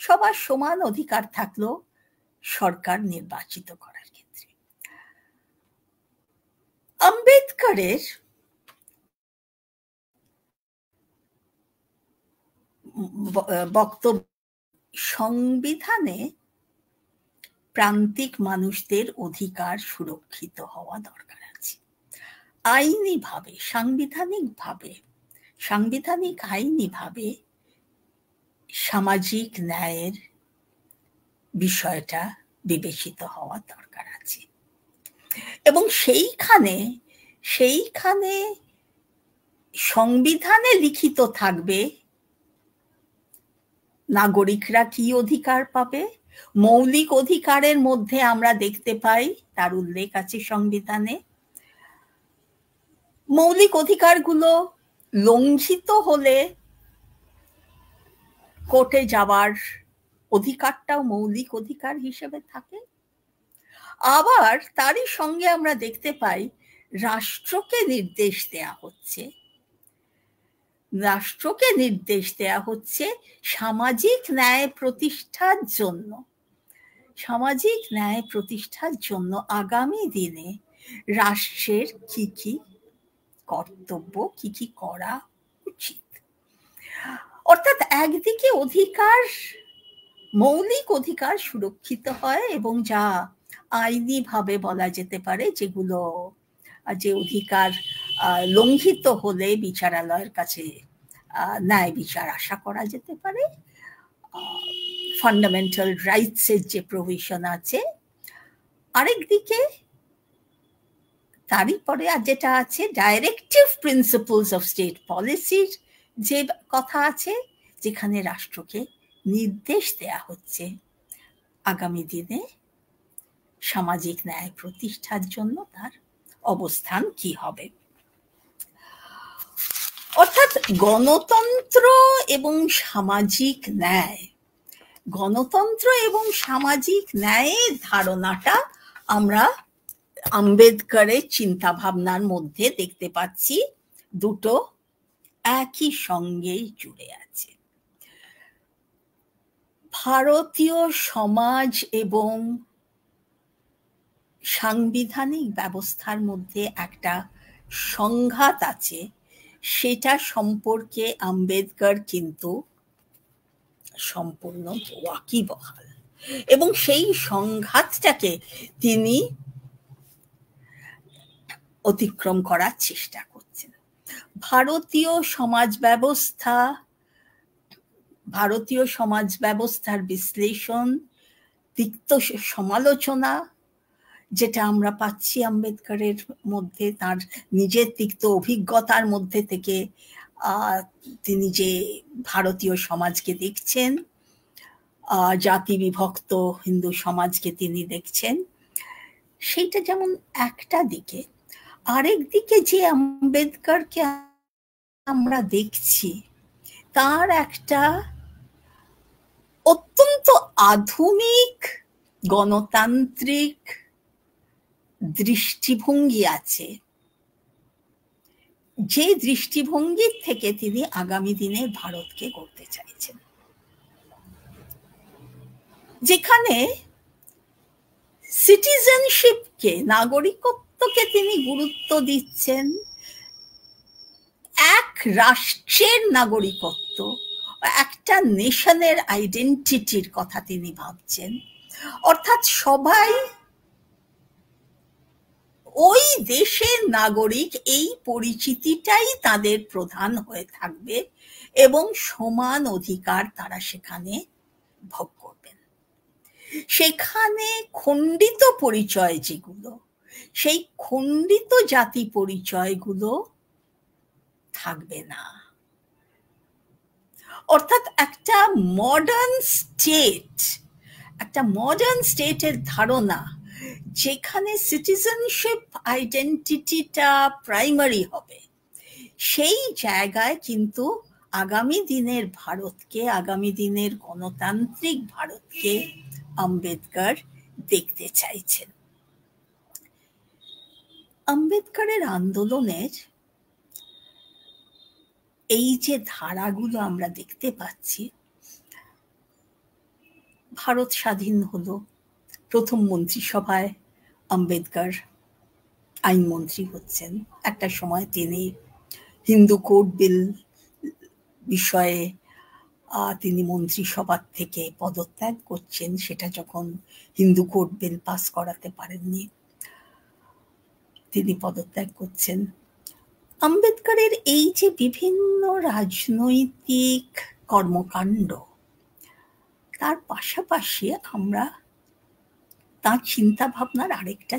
সবার সমান অধিকার থাকলো সরকার নির্বাচিত করার ক্ষেত্রে। আম্বেদকরের বক্তব্য, সংবিধানে প্রান্তিক মানুষদের অধিকার সুরক্ষিত হওয়া দরকার আছে আইনিভাবে, সাংবিধানিকভাবে, সাংবিধানিক আইনিভাবে সামাজিক ন্যায়ের বিষয়টা বিবেচিত হওয়া দরকার আছে। এবং সেইখানে সংবিধানে লিখিত থাকবে নাগরিকরা কি অধিকার পাবে। মৌলিক অধিকারের মধ্যে আমরা দেখতে পাই, তার উল্লেখ আছে সংবিধানে, মৌলিক অধিকারগুলো লঙ্ঘিত হলে কোর্টে যাবার অধিকারটাও মৌলিক অধিকার হিসেবে থাকে। আবার তারই সঙ্গে আমরা দেখতে পাই রাষ্ট্রকে নির্দেশ দেয়া হচ্ছে সামাজিক ন্যায় প্রতিষ্ঠার জন্য আগামী দিনে রাষ্ট্রের কি কি কর্তব্য, কি কি করা উচিত। অর্থাৎ একদিকে অধিকার, মৌলিক অধিকার সুরক্ষিত হয় এবং যা আইনি ভাবে বলা যেতে পারে, যেগুলো যে অধিকার লঙ্ঘিত হলে বিচারালয়ের কাছে ন্যায় বিচার আশা করা যেতে পারে, ফান্ডামেন্টাল রাইটসের যে প্রভিশন আছে। আরেকদিকে তারই পরে আর যেটা আছে ডাইরেক্টিভ প্রিন্সিপলস অফ স্টেট পলিসির যে কথা আছে, যেখানে রাষ্ট্রকে নির্দেশ দেয়া হচ্ছে আগামী দিনে সামাজিক ন্যায় প্রতিষ্ঠার জন্য তার অবস্থান কি হবে। অর্থাৎ গণতন্ত্র এবং সামাজিক ন্যায়, গণতন্ত্র এবং সামাজিক ন্যায়ের ধারণাটা আমরা আম্বেদকরের চিন্তা ভাবনার মধ্যে দেখতে পাচ্ছি দুটো একই সঙ্গেই জুড়ে আছে। ভারতীয় সমাজ এবং সাংবিধানিক ব্যবস্থার মধ্যে একটা সংঘাত আছে, সেটা সম্পর্কে আম্বেদকর কিন্তু সম্পূর্ণ ওয়াকিবহাল এবং সেই সংঘাতটাকে তিনি অতিক্রম করার চেষ্টা করছেন। ভারতীয় সমাজ ব্যবস্থার বিশ্লেষণ, তিক্ত সমালোচনা, যেটা আমরা পাচ্ছি আম্বেদকরের মধ্যে, তার নিজের তিক্ত অভিজ্ঞতার মধ্যে থেকে তিনি যে ভারতীয় সমাজকে দেখছেন, জাতি বিভক্ত হিন্দু সমাজকে তিনি দেখছেন, সেইটা যেমন একটা দিকে। আরেক দিকে যে আম্বেদকরকে আমরা দেখছি, তার একটা অত্যন্ত আধুনিক গণতান্ত্রিক দৃষ্টিভঙ্গি আছে, যে দৃষ্টিভঙ্গির থেকে তিনি আগামী দিনে ভারতকে গড়তে চাইছেন, যেখানে সিটিজেনশিপকে, নাগরিকত্বকে তিনি গুরুত্ব দিচ্ছেন, এক রাষ্ট্রের নাগরিকত্ব, একটা নেশনের আইডেন্টিটির কথা তিনি ভাবছেন। অর্থাৎ সবাই ওই দেশের নাগরিক, এই পরিচিতিটাই তাদের প্রধান হয়ে থাকবে এবং সমান অধিকার তারা সেখানে ভোগ করবেন। সেখানে খণ্ডিত পরিচয় যেগুলো, সেই খণ্ডিত জাতি পরিচয়গুলো থাকবে না। অর্থাৎ একটা মডার্ন স্টেটের ধারণা, যেখানে সিটিজেনশিপ আইডেন্টিটিটা প্রাইমারি হবে, সেই জায়গায় কিন্তু আগামী দিনের ভারতকে, আগামী দিনের গণতান্ত্রিক ভারতকে আম্বেদকর দেখতে চাইছেন। আম্বেদকরের আন্দোলনের এই যে ধারাগুলো আমরা দেখতে পাচ্ছি, ভারত স্বাধীন হলো, প্রথম মন্ত্রিসভায় আম্বেদকর আইনমন্ত্রী হচ্ছেন। একটা সময় তিনি হিন্দু কোড বিল বিষয়ে তিনি মন্ত্রিসভা থেকে পদত্যাগ করছেন, সেটা যখন হিন্দু কোড বিল পাস করাতে পারেননি, তিনি পদত্যাগ করছেন। আম্বেদকরের এই যে বিভিন্ন রাজনৈতিক কর্মকাণ্ড, তার পাশাপাশি আমরা তার চিন্তা ভাবনার আরেকটা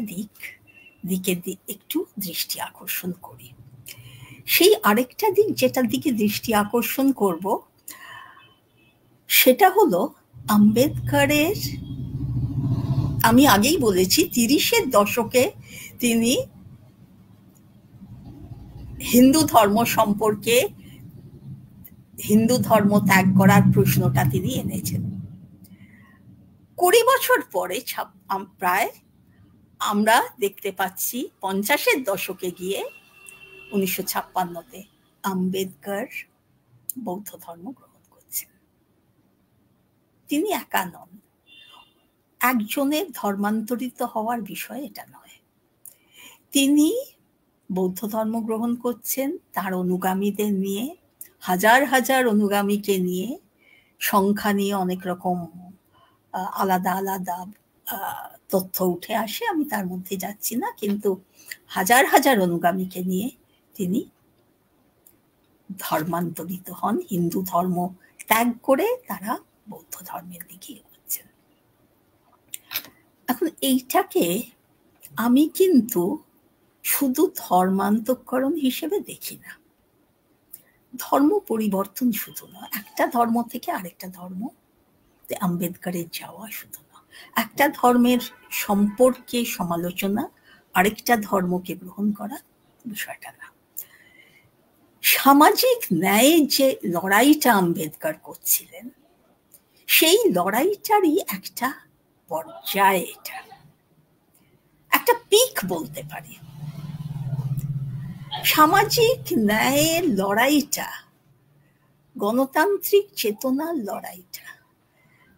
দিকে একটু দৃষ্টি আকর্ষণ করি। সেই আরেকটা দিক যেটার দিকে দৃষ্টি আকর্ষণ করব, সেটা হলো আম্বেদকরের, আমি আগেই বলেছি 30-এর দশকে তিনি হিন্দু ধর্ম সম্পর্কে, হিন্দু ধর্ম ত্যাগ করার প্রশ্নটা তিনি এনেছেন। 20 বছর পরে প্রায় আমরা দেখতে পাচ্ছি 50-এর দশকে গিয়ে 1956-তে আম্বেদকর বৌদ্ধ ধর্ম গ্রহণ করছেন। তিনি একা নন, একজনের ধর্মান্তরিত হওয়ার বিষয় এটা নয়। তিনি বৌদ্ধ ধর্ম গ্রহণ করছেন, তার অনুগামীদের নিয়ে হাজার হাজার অনুগামীকে নিয়ে, সংখ্যা নিয়ে অনেক রকম আলাদা আলাদা তথ্য উঠে আসে, আমি তার মধ্যে যাচ্ছি না, কিন্তু হাজার হাজার অনুগামীকে নিয়ে তিনি ধর্মান্তরিত হন, হিন্দু ধর্ম ত্যাগ করে তারা বৌদ্ধ ধর্মের দিকে এগোচ্ছেন। এখন এইটাকে আমি কিন্তু শুধু ধর্মান্তকরণ হিসেবে দেখি না। ধর্ম পরিবর্তন শুধু নয়, একটা ধর্ম থেকে আরেকটা ধর্ম আম্বেদকরের যাওয়া শুধু না, একটা ধর্মের সম্পর্কে সমালোচনা, আরেকটা ধর্মকে গ্রহণ করা বিষয়টা না। সামাজিক ন্যায়ের যে লড়াইটা আম্বেদকর করছিলেন, সেই লড়াইটারই একটা পর্যায়ে, এটা একটা পিক বলতে পারি। সামাজিক ন্যায়ের লড়াইটা, গণতান্ত্রিক চেতনার লড়াইটা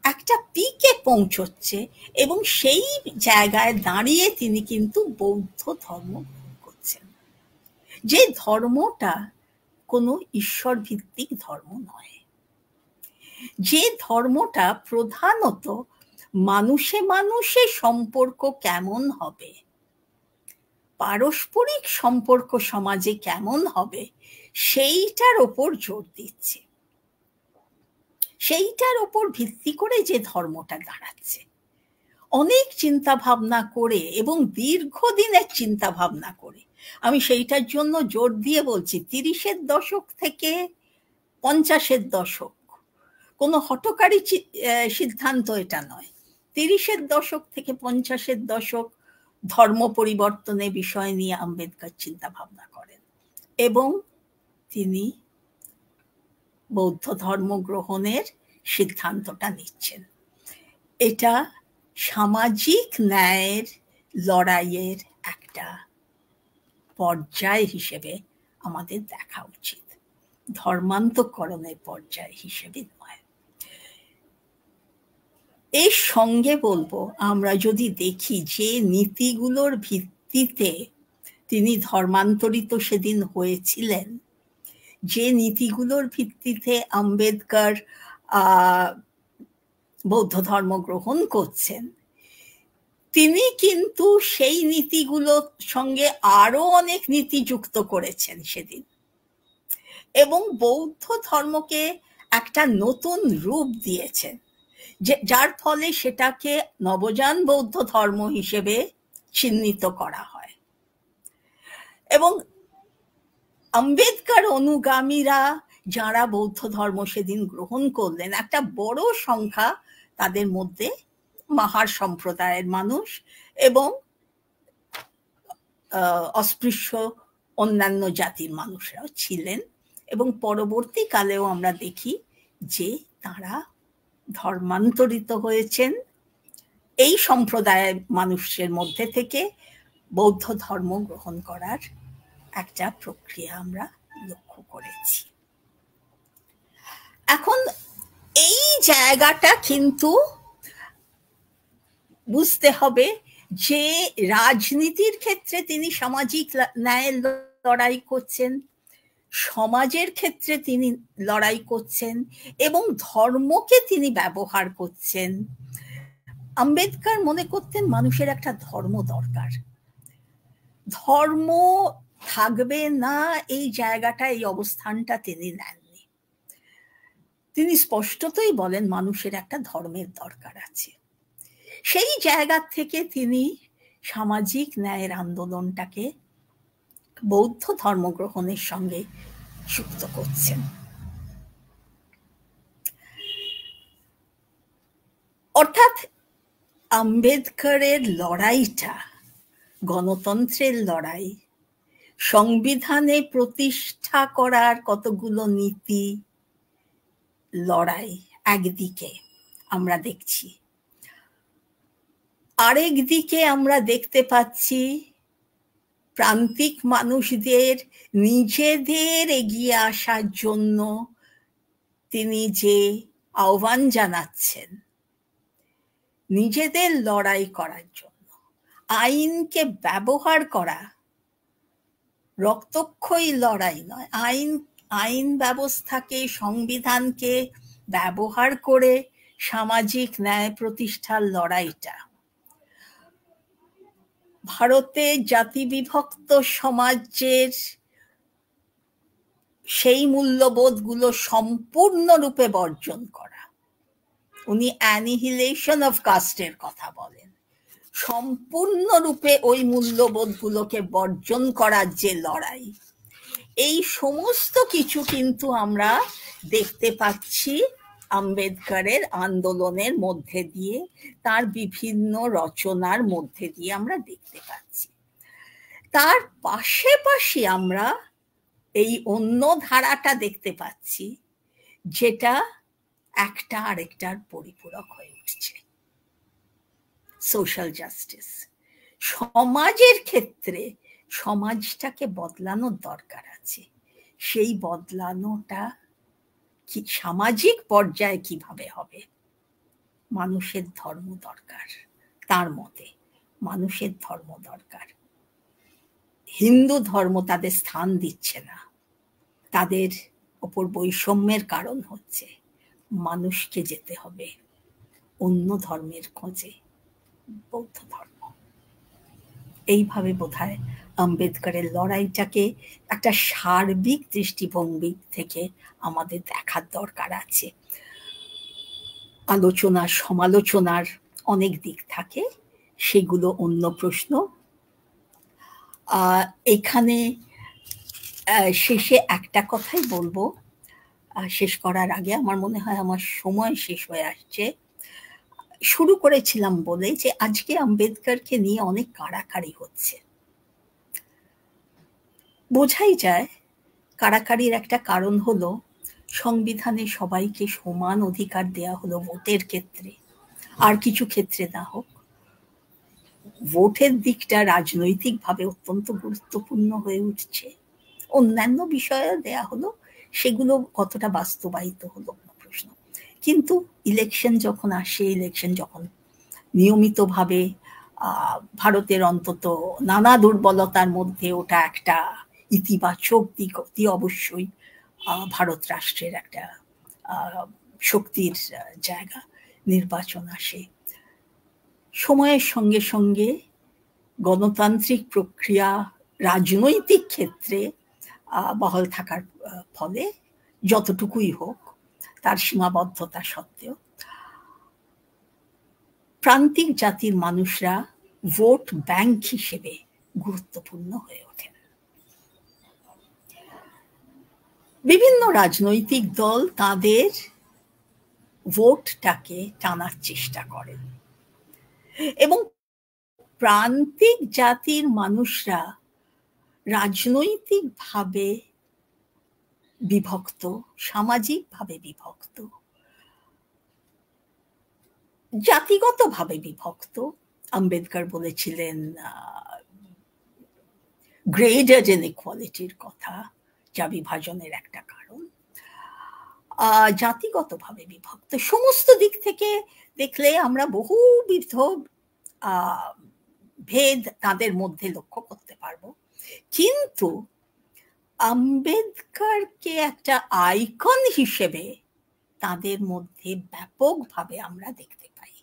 একটা পিকে পৌঁছচ্ছে, এবং সেই জায়গায় দাঁড়িয়ে তিনি কিন্তু বৌদ্ধ ধর্ম গ্রহণ করছেন, যে ধর্মটা কোনো ঈশ্বর ভিত্তিক ধর্ম নয়, যে ধর্মটা প্রধানত মানুষে মানুষে সম্পর্ক কেমন হবে, পারস্পরিক সম্পর্ক সমাজে কেমন হবে, সেইটার ওপর জোর দিচ্ছে, সেইটার ওপর ভিত্তি করে যে ধর্মটা দাঁড়াচ্ছে। অনেক চিন্তা ভাবনা করে এবং দীর্ঘদিনের চিন্তা ভাবনা করে, আমি সেইটার জন্য জোর দিয়ে বলছি, 30-এর দশক থেকে 50-এর দশক কোনো হঠকারী সিদ্ধান্ত এটা নয়। 30-এর দশক থেকে 50-এর দশক ধর্ম পরিবর্তনের বিষয় নিয়ে আম্বেদকর চিন্তা ভাবনা করেন, এবং তিনি বৌদ্ধ ধর্ম গ্রহণের সিদ্ধান্তটা নিচ্ছেন। এটা সামাজিক ন্যায়ের লড়াইয়ের একটা পর্যায় হিসেবে আমাদের দেখা উচিত, ধর্মান্তকরণের পর্যায় হিসেবে নয়। এর সঙ্গে বলবো, আমরা যদি দেখি যে নীতিগুলোর ভিত্তিতে তিনি ধর্মান্তরিত সেদিন হয়েছিলেন, যে নীতিগুলোর ভিত্তিতে আম্বেদকর বৌদ্ধ ধর্ম গ্রহণ করছেন, তিনি কিন্তু সেই নীতিগুলোর সঙ্গে আরো অনেক নীতি যুক্ত করেছেন সেদিন, এবং বৌদ্ধ ধর্মকে একটা নতুন রূপ দিয়েছেন, যার ফলে সেটাকে নবযান বৌদ্ধ ধর্ম হিসেবে চিহ্নিত করা হয়। এবং আম্বেদকর অনুগামীরা যারা বৌদ্ধ ধর্ম সেদিন গ্রহণ করলেন, একটা বড় সংখ্যা তাদের মধ্যে মাহার সম্প্রদায়ের মানুষ এবং অস্পৃশ্য অন্যান্য জাতির মানুষরাও ছিলেন, এবং পরবর্তীকালেও আমরা দেখি যে তারা ধর্মান্তরিত হয়েছেন। এই সম্প্রদায়ের মানুষের মধ্যে থেকে বৌদ্ধ ধর্ম গ্রহণ করার একটা প্রক্রিয়া আমরা লক্ষ্য করেছি। এখন এই জায়গাটা কিন্তু বুঝতে হবে যে রাজনীতির ক্ষেত্রে তিনি সামাজিক ন্যায়ের লড়াই করছেন, সমাজের ক্ষেত্রে তিনি লড়াই করছেন, এবং ধর্মকে তিনি ব্যবহার করছেন। আম্বেদকর মনে করতেন মানুষের একটা ধর্ম দরকার, ধর্ম থাকবে না এই জায়গাটা, এই অবস্থানটা তিনি নেননি। তিনি স্পষ্টতই বলেন মানুষের একটা ধর্মের দরকার আছে। সেই জায়গা থেকে তিনি সামাজিক ন্যায়ের আন্দোলনটাকে বৌদ্ধ ধর্মগ্রহণের সঙ্গে যুক্ত করছেন। অর্থাৎ আম্বেদকরের লড়াইটা গণতন্ত্রের লড়াই, সংবিধানে প্রতিষ্ঠা করার কতগুলো নীতি লড়াই একদিকে আমরা দেখছি, আরেক দিকে আমরা দেখতে পাচ্ছি প্রান্তিক মানুষদের নিজেদের এগিয়ে আসার জন্য তিনি যে আহ্বান জানাচ্ছেন, নিজেদের লড়াই করার জন্য আইনকে ব্যবহার করা, রক্তক্ষয়ী লড়াই নয়, আইন আইন ব্যবস্থাকে, সংবিধানকে ব্যবহার করে সামাজিক ন্যায় প্রতিষ্ঠার লড়াইটা ভারতে জাতি বিভক্ত সমাজের সেই মূল্যবোধগুলো সম্পূর্ণরূপে বর্জন করা। উনি অ্যানিহিলেশন অফ কাস্টের কথা বলেন। সম্পূর্ণরূপে ওই মূল্যবোধগুলোকে বর্জন করার যে লড়াই, এই সমস্ত কিছু কিন্তু আমরা দেখতে পাচ্ছি আম্বেদকরের আন্দোলনের মধ্যে দিয়ে, তার বিভিন্ন রচনার মধ্যে দিয়ে আমরা দেখতে পাচ্ছি। তার পাশাপাশি আমরা এই অন্য ধারাটা দেখতে পাচ্ছি, যেটা একটা আরেকটার পরিপূরক হয়ে উঠছে। সোশ্যাল জাস্টিস, সমাজের ক্ষেত্রে সমাজটাকে বদলানোর দরকার আছে। সেই বদলানোটা কি সামাজিক পর্যায়ে কিভাবে হবে? মানুষের ধর্ম দরকার, তার মতে মানুষের ধর্ম দরকার। হিন্দু ধর্ম তাদের স্থান দিচ্ছে না, তাদের ওপর বৈষম্যের কারণ হচ্ছে। মানুষকে যেতে হবে অন্য ধর্মের খোঁজে, বৌদ্ধ ধর্ম। এইভাবে বোধহয় আম্বেদকরের লড়াইটাকে একটা সার্বিক দৃষ্টিভঙ্গি থেকে আমাদের দেখার দরকার আছে। আলোচনার সমালোচনার অনেক দিক থাকে, সেগুলো অন্য প্রশ্ন। এখানে শেষে একটা কথাই বলবো, শেষ করার আগে আমার মনে হয় আমার সময় শেষ হয়ে আসছে। শুরু করেছিলাম বলে যে আজকে আম্বেদকরকে নিয়ে অনেক কাড়াকাড়ি হচ্ছে। বোঝাই যায় কাড়াকাড়ির একটা কারণ হলো সংবিধানে সবাইকে সমান অধিকার দেয়া হলো ভোটের ক্ষেত্রে, আর কিছু ক্ষেত্রে না হোক। ভোটের দিকটা রাজনৈতিকভাবে অত্যন্ত গুরুত্বপূর্ণ হয়ে উঠছে। অন্যান্য বিষয়ে দেয়া হলো, সেগুলো কতটা বাস্তবায়িত হলো প্রশ্ন। কিন্তু ইলেকশন যখন আসে, ইলেকশন যখন নিয়মিতভাবে ভারতের অন্তত নানা দুর্বলতার মধ্যে ওটা একটা ইতিবাচক দিক, অতি অবশ্যই ভারত রাষ্ট্রের একটা শক্তির জায়গা। নির্বাচন আসে, সময়ের সঙ্গে সঙ্গে গণতান্ত্রিক প্রক্রিয়া রাজনৈতিক ক্ষেত্রে বহাল থাকার ফলে যতটুকুই হোক, তার সীমাবদ্ধতা সত্ত্বেও প্রান্তিক জাতির মানুষরা ভোট ব্যাংক হিসেবে গুরুত্বপূর্ণ হয়ে ওঠেন। বিভিন্ন রাজনৈতিক দল তাদের ভোটটাকে টানার চেষ্টা করেন এবং প্রান্তিক জাতির মানুষরা রাজনৈতিকভাবে বিভক্ত, সামাজিকভাবে বিভক্ত, জাতিগতভাবে বিভক্ত। আম্বেদকর বলেছিলেন গ্রেডেড ইনইকুয়ালিটির কথা, যা বিভাজনের একটা কারণ। জাতিগতভাবে বিভক্ত, সমস্ত দিক থেকে দেখলে আমরা বহুবিধ ভেদ তাদের মধ্যে লক্ষ্য করতে পারবো। কিন্তু আম্বেদকরকে একটা আইকন হিসেবে তাদের মধ্যে ব্যাপকভাবে আমরা দেখতে পাই।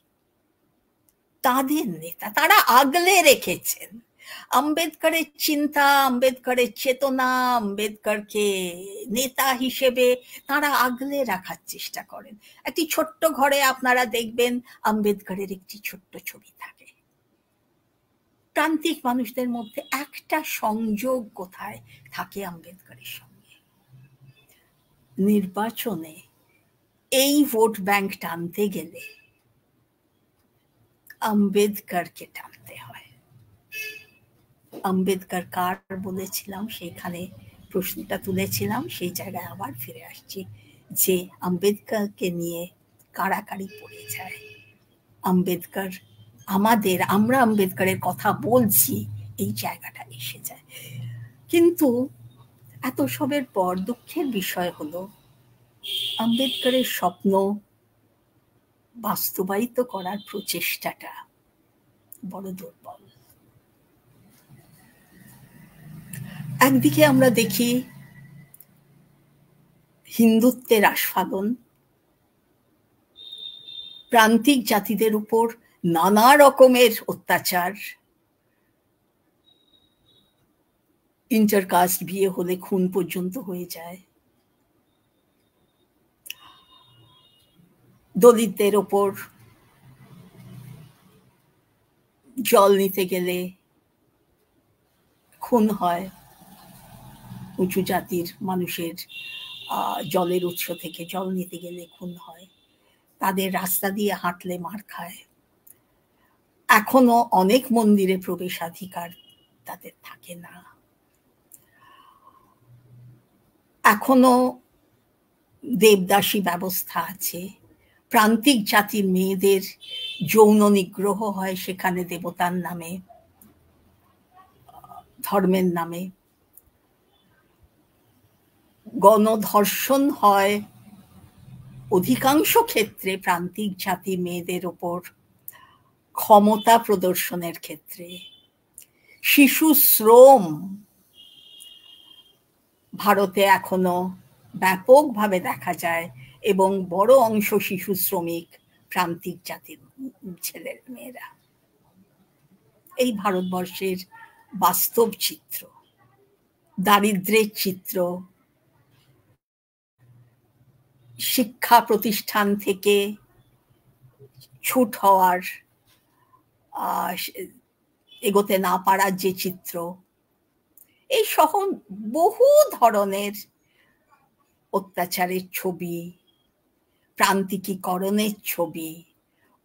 তাদের নেতা, তারা আগলে রেখেছেন আম্বেদকরের চিন্তা, আম্বেদকরের চেতনা, আম্বেদকরকে নেতা হিসেবে তারা আগলে রাখার চেষ্টা করেন। একটি ছোট্ট ঘরে আপনারা দেখবেন আম্বেদকরের একটি ছোট্ট ছবি থাকে। প্রান্তিক মানুষদের মধ্যে একটা সংযোগ কোথায় থাকে আম্বেদকরের সঙ্গে। নির্বাচনে এই ভোট ব্যাংক টানতে গেলে আম্বেদকরকে টানতে হয়। আম্বেদকর কার বলেছিলাম, সেখানে প্রশ্নটা তুলেছিলাম, সেই জায়গায় আবার ফিরে আসছি যে আম্বেদকরকে নিয়ে কাড়াকাড়ি পড়ে যায়। আম্বেদকর আমরা আম্বেদকরের কথা বলছি, এই জায়গাটা এসে যায়। কিন্তু এত সবের পর দুঃখের বিষয় হলো আম্বেদকরের স্বপ্ন বাস্তবায়িত করার প্রচেষ্টাটা বড় দুর্বল। একদিকে আমরা দেখি হিন্দুত্বের আস্ফালন, প্রান্তিক জাতিদের উপর নানা রকমের অত্যাচার, ইন্টারকাস্ট বিয়ে হলে খুন পর্যন্ত হয়ে যায়, দলিতদের ওপর জল নিতে গেলে খুন হয়, উঁচু জাতির মানুষের জলের উৎস থেকে জল নিতে গেলে খুন হয়, তাদের রাস্তা দিয়ে হাঁটলে মার খায়, এখনো অনেক মন্দিরে প্রবেশাধিকার তাদের থাকে না, এখনো দেবদাসী ব্যবস্থা আছে, প্রান্তিক জাতির মেয়েদের যৌন নিগ্রহ হয় সেখানে দেবতার নামে, ধর্মের নামে, গণধর্ষণ হয় অধিকাংশ ক্ষেত্রে প্রান্তিক জাতির মেয়েদের ওপর ক্ষমতা প্রদর্শনের ক্ষেত্রে, শিশু শ্রম ভারতে এখনো ব্যাপকভাবে দেখা যায় এবং বড় অংশ শিশু শ্রমিক প্রান্তিক জাতির ছেলের মেয়েরা। এই ভারতবর্ষের বাস্তব চিত্র, দারিদ্র্যের চিত্র, শিক্ষা প্রতিষ্ঠান থেকে ছুট হওয়ার, এগোতে না পারার যে চিত্র, এই সহ বহু ধরনের অত্যাচারের ছবি, প্রান্তিকীকরণের ছবি,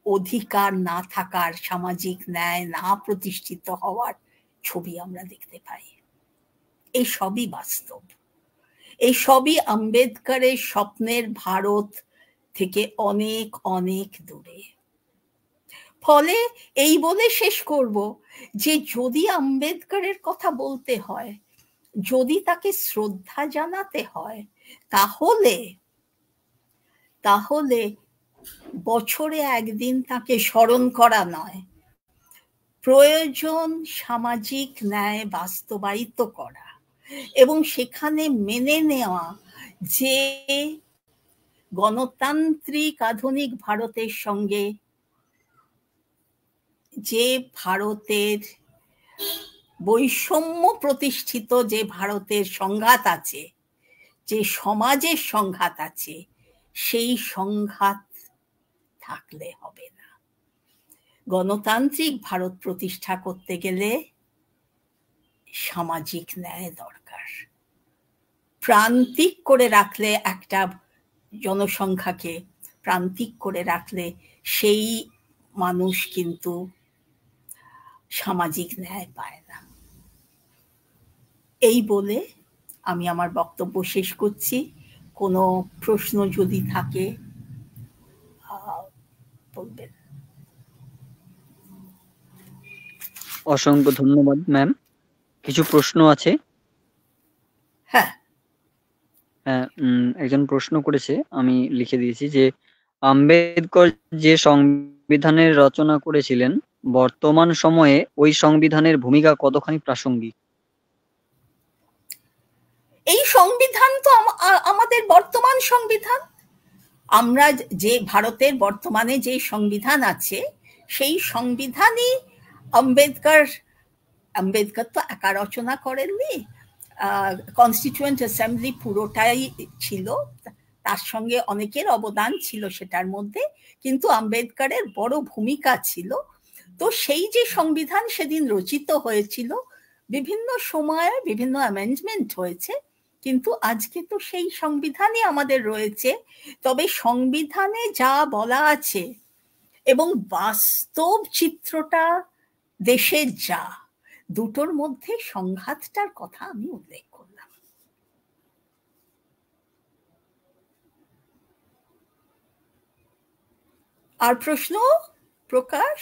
অধিকার না থাকার, সামাজিক ন্যায় না প্রতিষ্ঠিত হওয়ার ছবি আমরা দেখতে পাই। এই সবই বাস্তব, এই সবই আম্বেদকরের স্বপ্নের ভারত থেকে অনেক অনেক দূরে। ফলে এই বলে শেষ করব যে যদি আম্বেদকরের কথা বলতে হয়, যদি তাকে শ্রদ্ধা জানাতে হয়, তাহলে বছরে একদিন তাকে স্মরণ করা নয়, প্রয়োজন সামাজিক ন্যায় বাস্তবায়িত করা এবং সেখানে মেনে নেওয়া যে গণতান্ত্রিক আধুনিক ভারতের সঙ্গে যে ভারতের বৈষম্য প্রতিষ্ঠিত যে ভারতের সংঘাত আছে, যে সমাজের সংঘাত আছে, সেই সংঘাত থাকলে হবে না। গণতান্ত্রিক ভারত প্রতিষ্ঠা করতে গেলে সামাজিক ন্যায় দরকার। প্রান্তিক করে রাখলে একটা জনসংখ্যাকে প্রান্তিক করে রাখলে সেই মানুষ কিন্তু সামাজিক ন্যায় পায় না। এই বলে আমি আমার বক্তব্য শেষ করছি। কোনো প্রশ্ন যদি থাকে বলবেন। অসংখ্য ধন্যবাদ ম্যাম। কিছু প্রশ্ন আছে। হ্যাঁ, একজন প্রশ্ন করেছে, আমি লিখে দিয়েছি যে আম্বেদকর যে সংবিধানের রচনা করেছিলেন বর্তমান সময়ে ওই সংবিধানের ভূমিকা কতখানি প্রাসঙ্গিক? এই সংবিধান তো আমাদের বর্তমান সংবিধান। আমরা যে ভারতের বর্তমানে যে সংবিধান আছে সেই সংবিধানই আম্বেদকর তো একা রচনা করেননি, কনস্টিটিউয়েন্ট অ্যাসেম্বলি পুরোটাই ছিল, তার সঙ্গে অনেকের অবদান ছিল সেটার মধ্যে, কিন্তু আম্বেদকরের বড় ভূমিকা ছিল। তো সেই যে সংবিধান সেদিন রচিত হয়েছিল, বিভিন্ন সময়ে বিভিন্ন অ্যামেন্ডমেন্ট হয়েছে, কিন্তু আজকে তো সেই সংবিধানই আমাদের রয়েছে। তবে সংবিধানে যা বলা আছে এবং বাস্তব চিত্রটা দেশের যা, দুটোর মধ্যে সংঘাতটার কথা আমি উল্লেখ করলাম। আর প্রশ্ন প্রকাশ?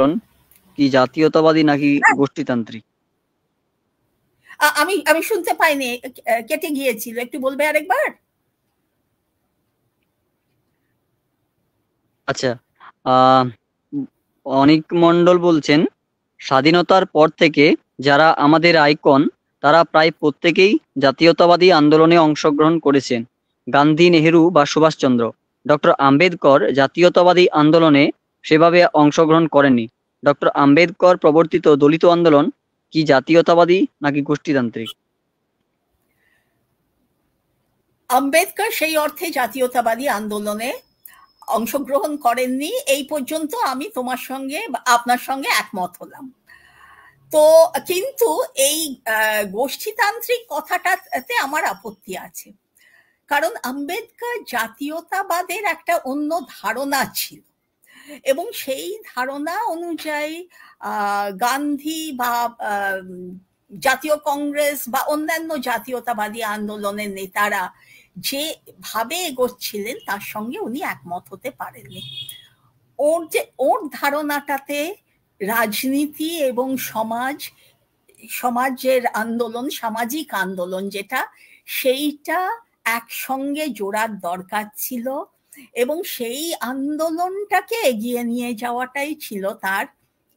আন্দোলন কি জাতীয়তাবাদী নাকি গোষ্ঠীতান্ত্রিক? আমি আমি শুনতে পাইনি, কেটে গিয়েছিল, একটু বলবে আরেকবার? আচ্ছা, অনিক মণ্ডল বলছেন, স্বাধীনতার পর থেকে যারা আমাদের আইকন তারা প্রায় প্রত্যেকেই জাতীয়তাবাদী আন্দোলনে অংশগ্রহণ করেছেন। গান্ধী, নেহেরু বা সুভাষচন্দ্র। ডক্টর আম্বেদকর জাতীয়তাবাদী আন্দোলনে সেভাবে অংশগ্রহণ করেননি। ডক্টর আম্বেদকর প্রবর্তিত দলিত আন্দোলন কি জাতীয়তাবাদী নাকি গোষ্ঠীতান্ত্রিক? আম্বেদকর সেই অর্থে জাতীয়তাবাদী আন্দোলনে অংশগ্রহণ করেননি, এই পর্যন্ত আমি তোমার সঙ্গে আপনার সঙ্গে একমত হলাম। তো কিন্তু এই গোষ্ঠীতান্ত্রিক কথাটাতে আমার আপত্তি আছে, কারণ আম্বেদকর জাতীয়তাবাদের একটা অন্য ধারণা ছিল, এবং সেই ধারণা অনুযায়ী গান্ধী বা জাতীয় কংগ্রেস বা অন্যান্য জাতীয়তাবাদী আন্দোলনের নেতারা যেভাবে এগোচ্ছিলেন তার সঙ্গে উনি একমত হতে পারেননি। ওর ধারণাটাতে রাজনীতি এবং সমাজের আন্দোলন, সামাজিক আন্দোলন যেটা, সেইটা একসঙ্গে জোড়ার দরকার ছিল, এবং সেই আন্দোলনটাকে এগিয়ে নিয়ে যাওয়াটাই ছিল তার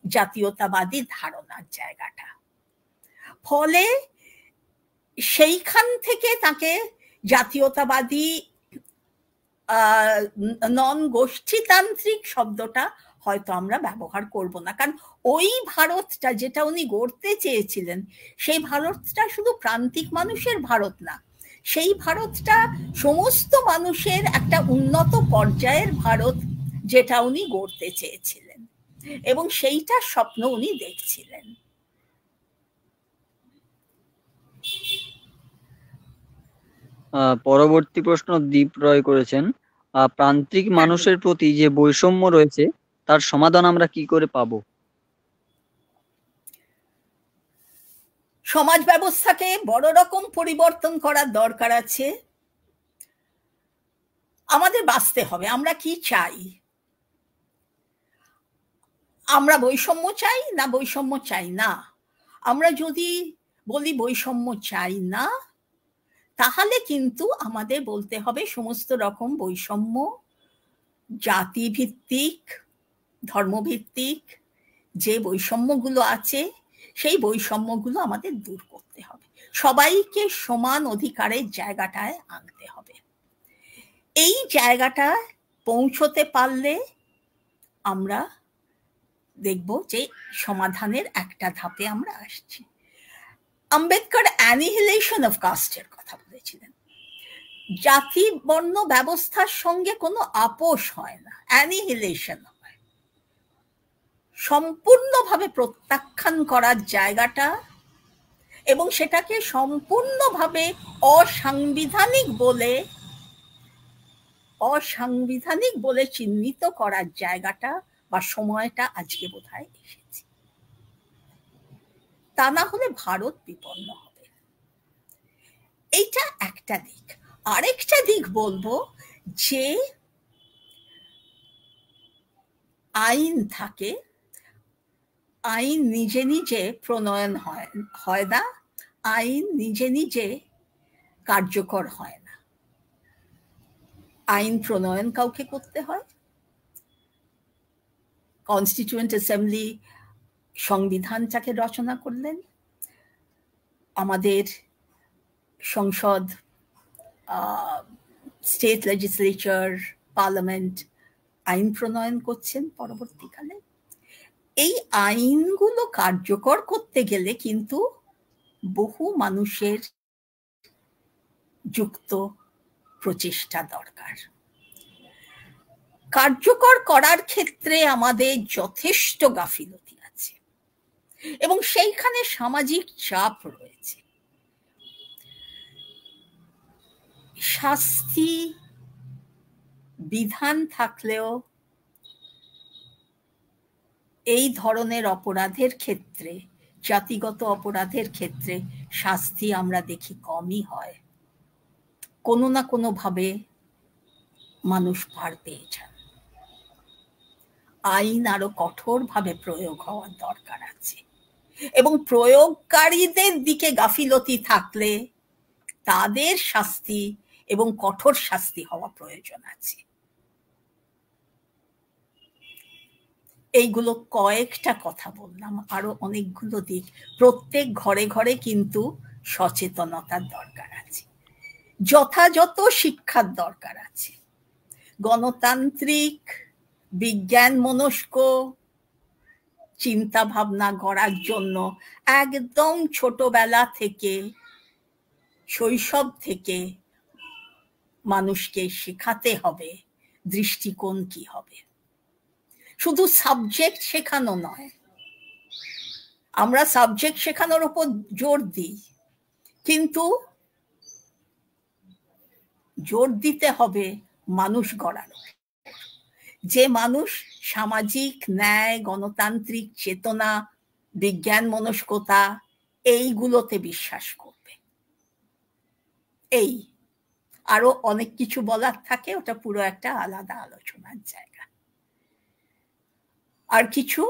জাতীয়তাবাদী ধারণার জায়গাটা। ফলে সেইখান থেকে তাকে জাতীয়তাবাদী নন গোষ্ঠীতান্ত্রিক শব্দটা হয়তো আমরা ব্যবহার করব না, কারণ ওই ভারতটা যেটা উনি গড়তে চেয়েছিলেন, সেই ভারতটা শুধু প্রান্তিক মানুষের ভারত না, সেই ভারতটা সমস্ত মানুষের একটা উন্নত পর্যায়ের ভারত যেটা উনি গড়তে চেয়েছিলেন, এবং সেইটার স্বপ্ন উনি দেখছিলেন। পরবর্তী প্রশ্ন দীপ রয় করেছেন, প্রান্তিক মানুষের প্রতি যে বৈষম্য রয়েছে তার সমাধান আমরা কি করে পাবো? সমাজ ব্যবস্থাকে বড় রকম পরিবর্তন করার দরকার আছে। আমাদের বাঁচতে হবে, আমরা কি চাই? আমরা বৈষম্য চাই না বৈষম্য চাই না? আমরা যদি বলি বৈষম্য চাই না, তাহলে কিন্তু আমাদের বলতে হবে সমস্ত রকম বৈষম্য, জাতিভিত্তিক, ধর্মভিত্তিক যে বৈষম্যগুলো আছে, সেই বৈষম্যগুলো আমাদের দূর করতে হবে, সবাইকে সমান অধিকারের জায়গাটায় আনতে হবে। এই জায়গাটা পৌঁছতে পারলে আমরা দেখব যে সমাধানের একটা ধাপে আমরা আসছি। আম্বেদকর অ্যানিহিলেশন অফ কাস্টের কথা বলেছিলেন। জাতি বর্ণ ব্যবস্থার সঙ্গে কোনো আপোষ হয় না, অ্যানিহিলেশন হয়, সম্পূর্ণভাবে প্রত্যাখ্যান করার জায়গাটা, এবং সেটাকে সম্পূর্ণভাবে অসাংবিধানিক বলে চিহ্নিত করার জায়গাটা বা সময়টা আজকে বোধহয় এসেছে। তা না হলে ভারত বিপন্ন হবে। এইটা একটা দিক। আরেকটা দিক বলবো যে আইন থাকে, আইন নিজে নিজে প্রণয়ন হয় না, আইন নিজে নিজে কার্যকর হয় না। আইন প্রণয়ন কাউকে করতে হয়। কনস্টিটিউয়েন্ট অ্যাসেম্বলি সংবিধানটাকে রচনা করলেন, আমাদের সংসদ, স্টেট লেজিসলেচার, পার্লামেন্ট আইন প্রণয়ন করছেন পরবর্তীকালে। এই আইনগুলো কার্যকর করতে গেলে কিন্তু বহু মানুষের যুক্ত প্রচেষ্টা দরকার। কার্যকর করার ক্ষেত্রে আমাদের যথেষ্ট গাফিলতি আছে, এবং সেইখানে সামাজিক চাপ রয়েছে। শাস্তি বিধান থাকলেও এই ধরনের অপরাধের ক্ষেত্রে, জাতিগত অপরাধের ক্ষেত্রে শাস্তি আমরা দেখি কমই হয়। কোনো না কোনো ভাবে মানুষ পার পেয়ে যান। আইন আরো কঠোরভাবে প্রয়োগ হওয়ার দরকার আছে, এবং প্রয়োগকারীদের দিকে গাফিলতি থাকলে তাদের শাস্তি এবং কঠোর শাস্তি হওয়া প্রয়োজন আছে। এইগুলো কয়েকটা কথা বললাম, আরো অনেকগুলো দিক। প্রত্যেক ঘরে ঘরে কিন্তু সচেতনতার দরকার আছে, যথাযথ শিক্ষার দরকার আছে। গণতান্ত্রিক বিজ্ঞান মনস্ক চিন্তা ভাবনা গড়ার জন্য একদম ছোটবেলা থেকে, শৈশব থেকে মানুষকে শেখাতে হবে দৃষ্টিকোণ কি হবে। শুধু সাবজেক্ট শেখানো নয়, আমরা সাবজেক্ট শেখানোর উপর জোর দিই, কিন্তু জোর দিতে হবে মানুষ গড়ার, যে মানুষ সামাজিক ন্যায়, গণতান্ত্রিক চেতনা, বিজ্ঞান মনস্কতা এইগুলোতে বিশ্বাস করবে। এই আরো অনেক কিছু বলার থাকে, ওটা পুরো একটা আলাদা আলোচনার জায়গা। আর কিছু?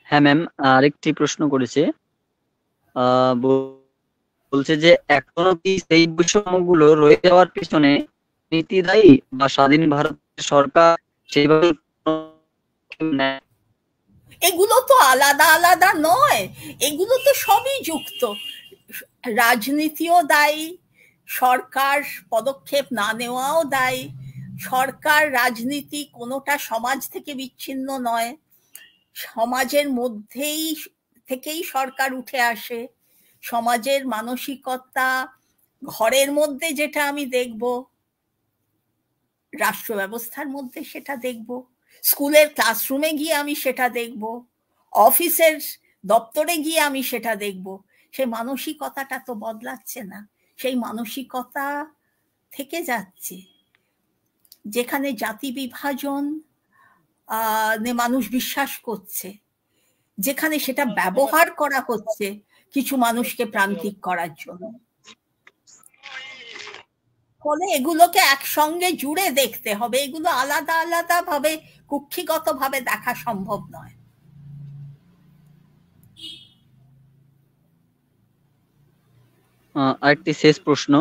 হ্যাঁ ম্যাম, আরেকটি প্রশ্ন করেছে, বলছে যে এখনো কি সেই বৈষম্যগুলো রয়ে যাওয়ার পিছনে নীতি দায়ী, বা স্বাধীন ভারতের সরকার সেইভাবে নেয়? এগুলো তো আলাদা আলাদা নয়, এগুলো তো সবই যুক্ত। রাজনীতিও দায়ী, সরকার পদক্ষেপ না নেওয়াও দায়ী। সরকার রাজনীতি কোনোটা সমাজ থেকে বিচ্ছিন্ন নয়, সমাজের মধ্যেই থেকেই সরকার উঠে আসে। সমাজের মানসিকতা ঘরের মধ্যে যেটা আমি দেখব, রাষ্ট্র ব্যবস্থার মধ্যে সেটা দেখব, স্কুলের ক্লাসরুমে গিয়ে আমি সেটা দেখব, অফিসের দপ্তরে গিয়ে আমি সেটা দেখব। সেই মানসিকতাটা তো বদলাচ্ছে না, সেই মানসিকতা থেকে যাচ্ছে। যেখানে জাতি বিভাজন মানুষ বিশ্বাস করছে, যেখানে সেটা ব্যবহার করা হচ্ছে কিছু মানুষকে প্রান্তিক করার জন্য, ফলে এগুলোকে একসঙ্গে জুড়ে দেখতে হবে। এগুলো আলাদা আলাদা ভাবে, কুক্ষিগত ভাবে দেখা সম্ভব নয়। আরেকটি শেষ প্রশ্ন,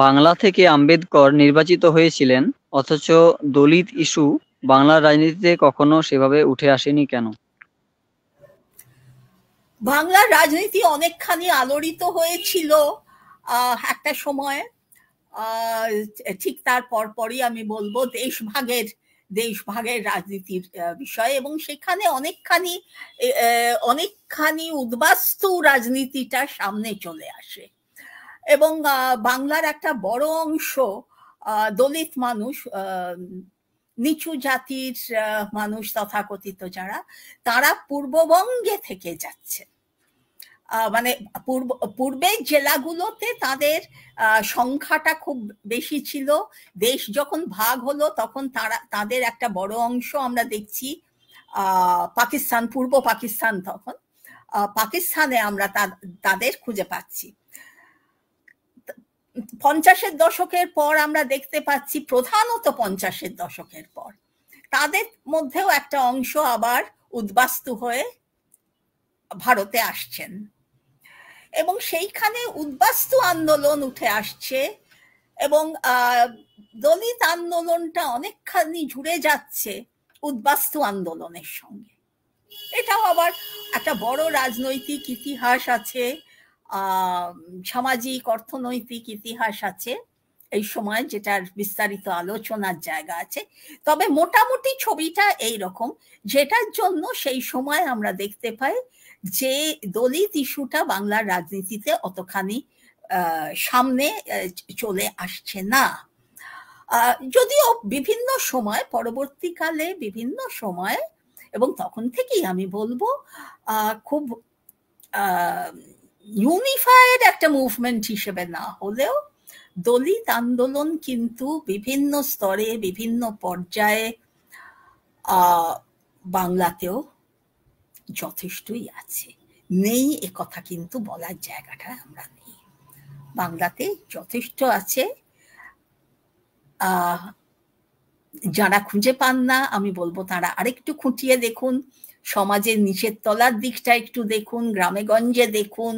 বাংলা থেকে আম্বেদকর নির্বাচিত হয়েছিলেন, অথচ দলিত ইস্যু বাংলার রাজনীতিতে কখনো সেভাবে উঠে আসেনি কেন? বাংলার রাজনীতি অনেকখানি আলোড়িত হয়েছিল একটা সময়, ঠিক তার পরপরই আমি বলবো দেশভাগের রাজনীতির বিষয়, এবং সেখানে অনেকখানি উদ্বাস্তু রাজনীতিটা সামনে চলে আসে। এবং বাংলার একটা বড় অংশ দলিত মানুষ, নিচু জাতির মানুষ তথাকথিত যারা, তারা পূর্ববঙ্গে থেকে যাচ্ছে। মানে পূর্বের জেলাগুলোতে তাদের সংখ্যাটা খুব বেশি ছিল। দেশ যখন ভাগ হলো তখন তাদের একটা বড় অংশ আমরা দেখছি পাকিস্তান, পূর্ব পাকিস্তান, তখন পাকিস্তানে আমরা তাদের খুঁজে পাচ্ছি। 50-এর দশকের পর আমরা দেখতে পাচ্ছি, প্রধানত 50-এর দশকের পর তাদের মধ্যেও একটা অংশ আবার উদ্বাস্তু হয়ে ভারতে আসছেন, এবং সেইখানে উদ্বাস্তু আন্দোলন উঠে আসছে, এবং দলিত আন্দোলনটা অনেকখানি জুড়ে যাচ্ছে উদ্বাস্তু আন্দোলনের সঙ্গে। এটাও আবার একটা বড় রাজনৈতিক ইতিহাস আছে, সামাজিক অর্থনৈতিক ইতিহাস আছে এই সময়, যেটার বিস্তারিত আলোচনার জায়গা আছে। তবে মোটামুটি ছবিটা এইরকম, যেটার জন্য সেই সময় আমরা দেখতে পাই যে দলিত ইস্যুটা বাংলার রাজনীতিতে অতখানি সামনে চলে আসছে না। যদিও বিভিন্ন সময়, পরবর্তীকালে বিভিন্ন সময়, এবং তখন থেকেই আমি বলবো খুব ইউনিফাইড একটা মুভমেন্ট হিসেবে না হলেও দলিত আন্দোলন কিন্তু বিভিন্ন স্তরে, বিভিন্ন পর্যায়ে বাংলাতেও যথেষ্টই আছে। নেই এ কথা কিন্তু বলার জায়গাটা আমরা নেই। বাংলাতে যথেষ্ট আছে। যারা খুঁজে পান না, আমি বলবো তারা আরেকটু খুঁটিয়ে দেখুন, সমাজের নিচের তলার দিকটা একটু দেখুন, গ্রামে গঞ্জে দেখুন।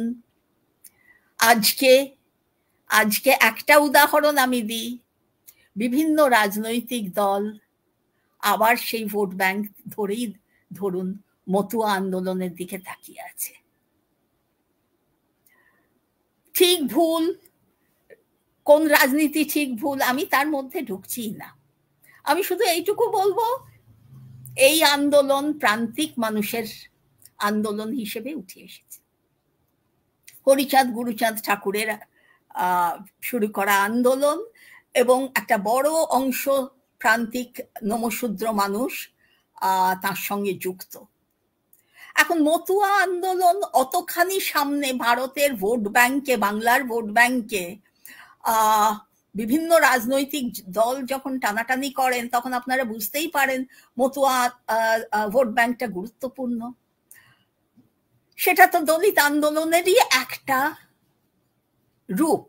আজকে একটা উদাহরণ আমি দিই, বিভিন্ন রাজনৈতিক দল আবার সেই ভোট ব্যাংক ধরেই ধরুন মতুয়া আন্দোলনের দিকে তাকিয়ে আছে। ঠিক ভুল, কোন রাজনীতি ঠিক ভুল আমি তার মধ্যে ঢুকছি না। আমি শুধু এইটুকু বলবো, এই আন্দোলন প্রান্তিক মানুষের আন্দোলন হিসেবে উঠে এসেছে। হরিচাঁদ গুরুচাঁদ ঠাকুরের শুরু করা আন্দোলন, এবং একটা বড় অংশ প্রান্তিক নমশূদ্র মানুষ তার সঙ্গে যুক্ত। এখন মতুয়া আন্দোলন অতখানি সামনে ভারতের ভোট ব্যাংকে, বাংলার ভোট ব্যাংকে বিভিন্ন রাজনৈতিক দল যখন টানাটানি করেন, তখন আপনারা বুঝতেই পারেন মতুয়া ভোট ব্যাংকটা গুরুত্বপূর্ণ। সেটা তো দলিত আন্দোলনেরই একটা রূপ।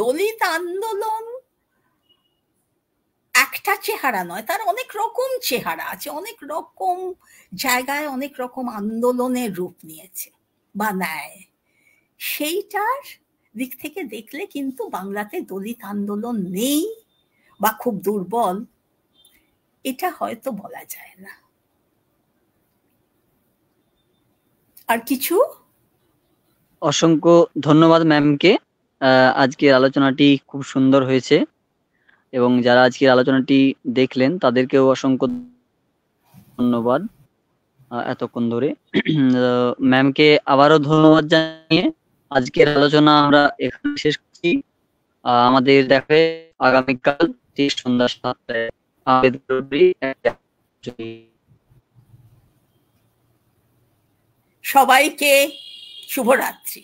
দলিত আন্দোলন একটা চেহারা নয়, তার অনেক রকম চেহারা আছে, অনেক রকম জায়গায় অনেক রকম আন্দোলনের রূপ নিয়েছে বা নেয়। সেইটার দিক থেকে দেখলে কিন্তু বাংলাতে দলিত আন্দোলন নেই বা খুব দুর্বল, এটা হয়তো বলা যায় না। আর কিছু? অসংখ্য ধন্যবাদ ম্যামকে। আজকের আলোচনাটি খুব সুন্দর হয়েছে, এবং যারা আজকের আলোচনাটি দেখলেন তাদেরকেও অসংখ্য ধন্যবাদ এতক্ষণ ধরে। ম্যামকে আবারও ধন্যবাদ জানিয়ে আজকের আলোচনা আমরা এখানে শেষ করছি। আমাদের দেখা আগামীকাল ঠিক সন্ধ্যা 7টায়। সবাইকে শুভরাত্রি।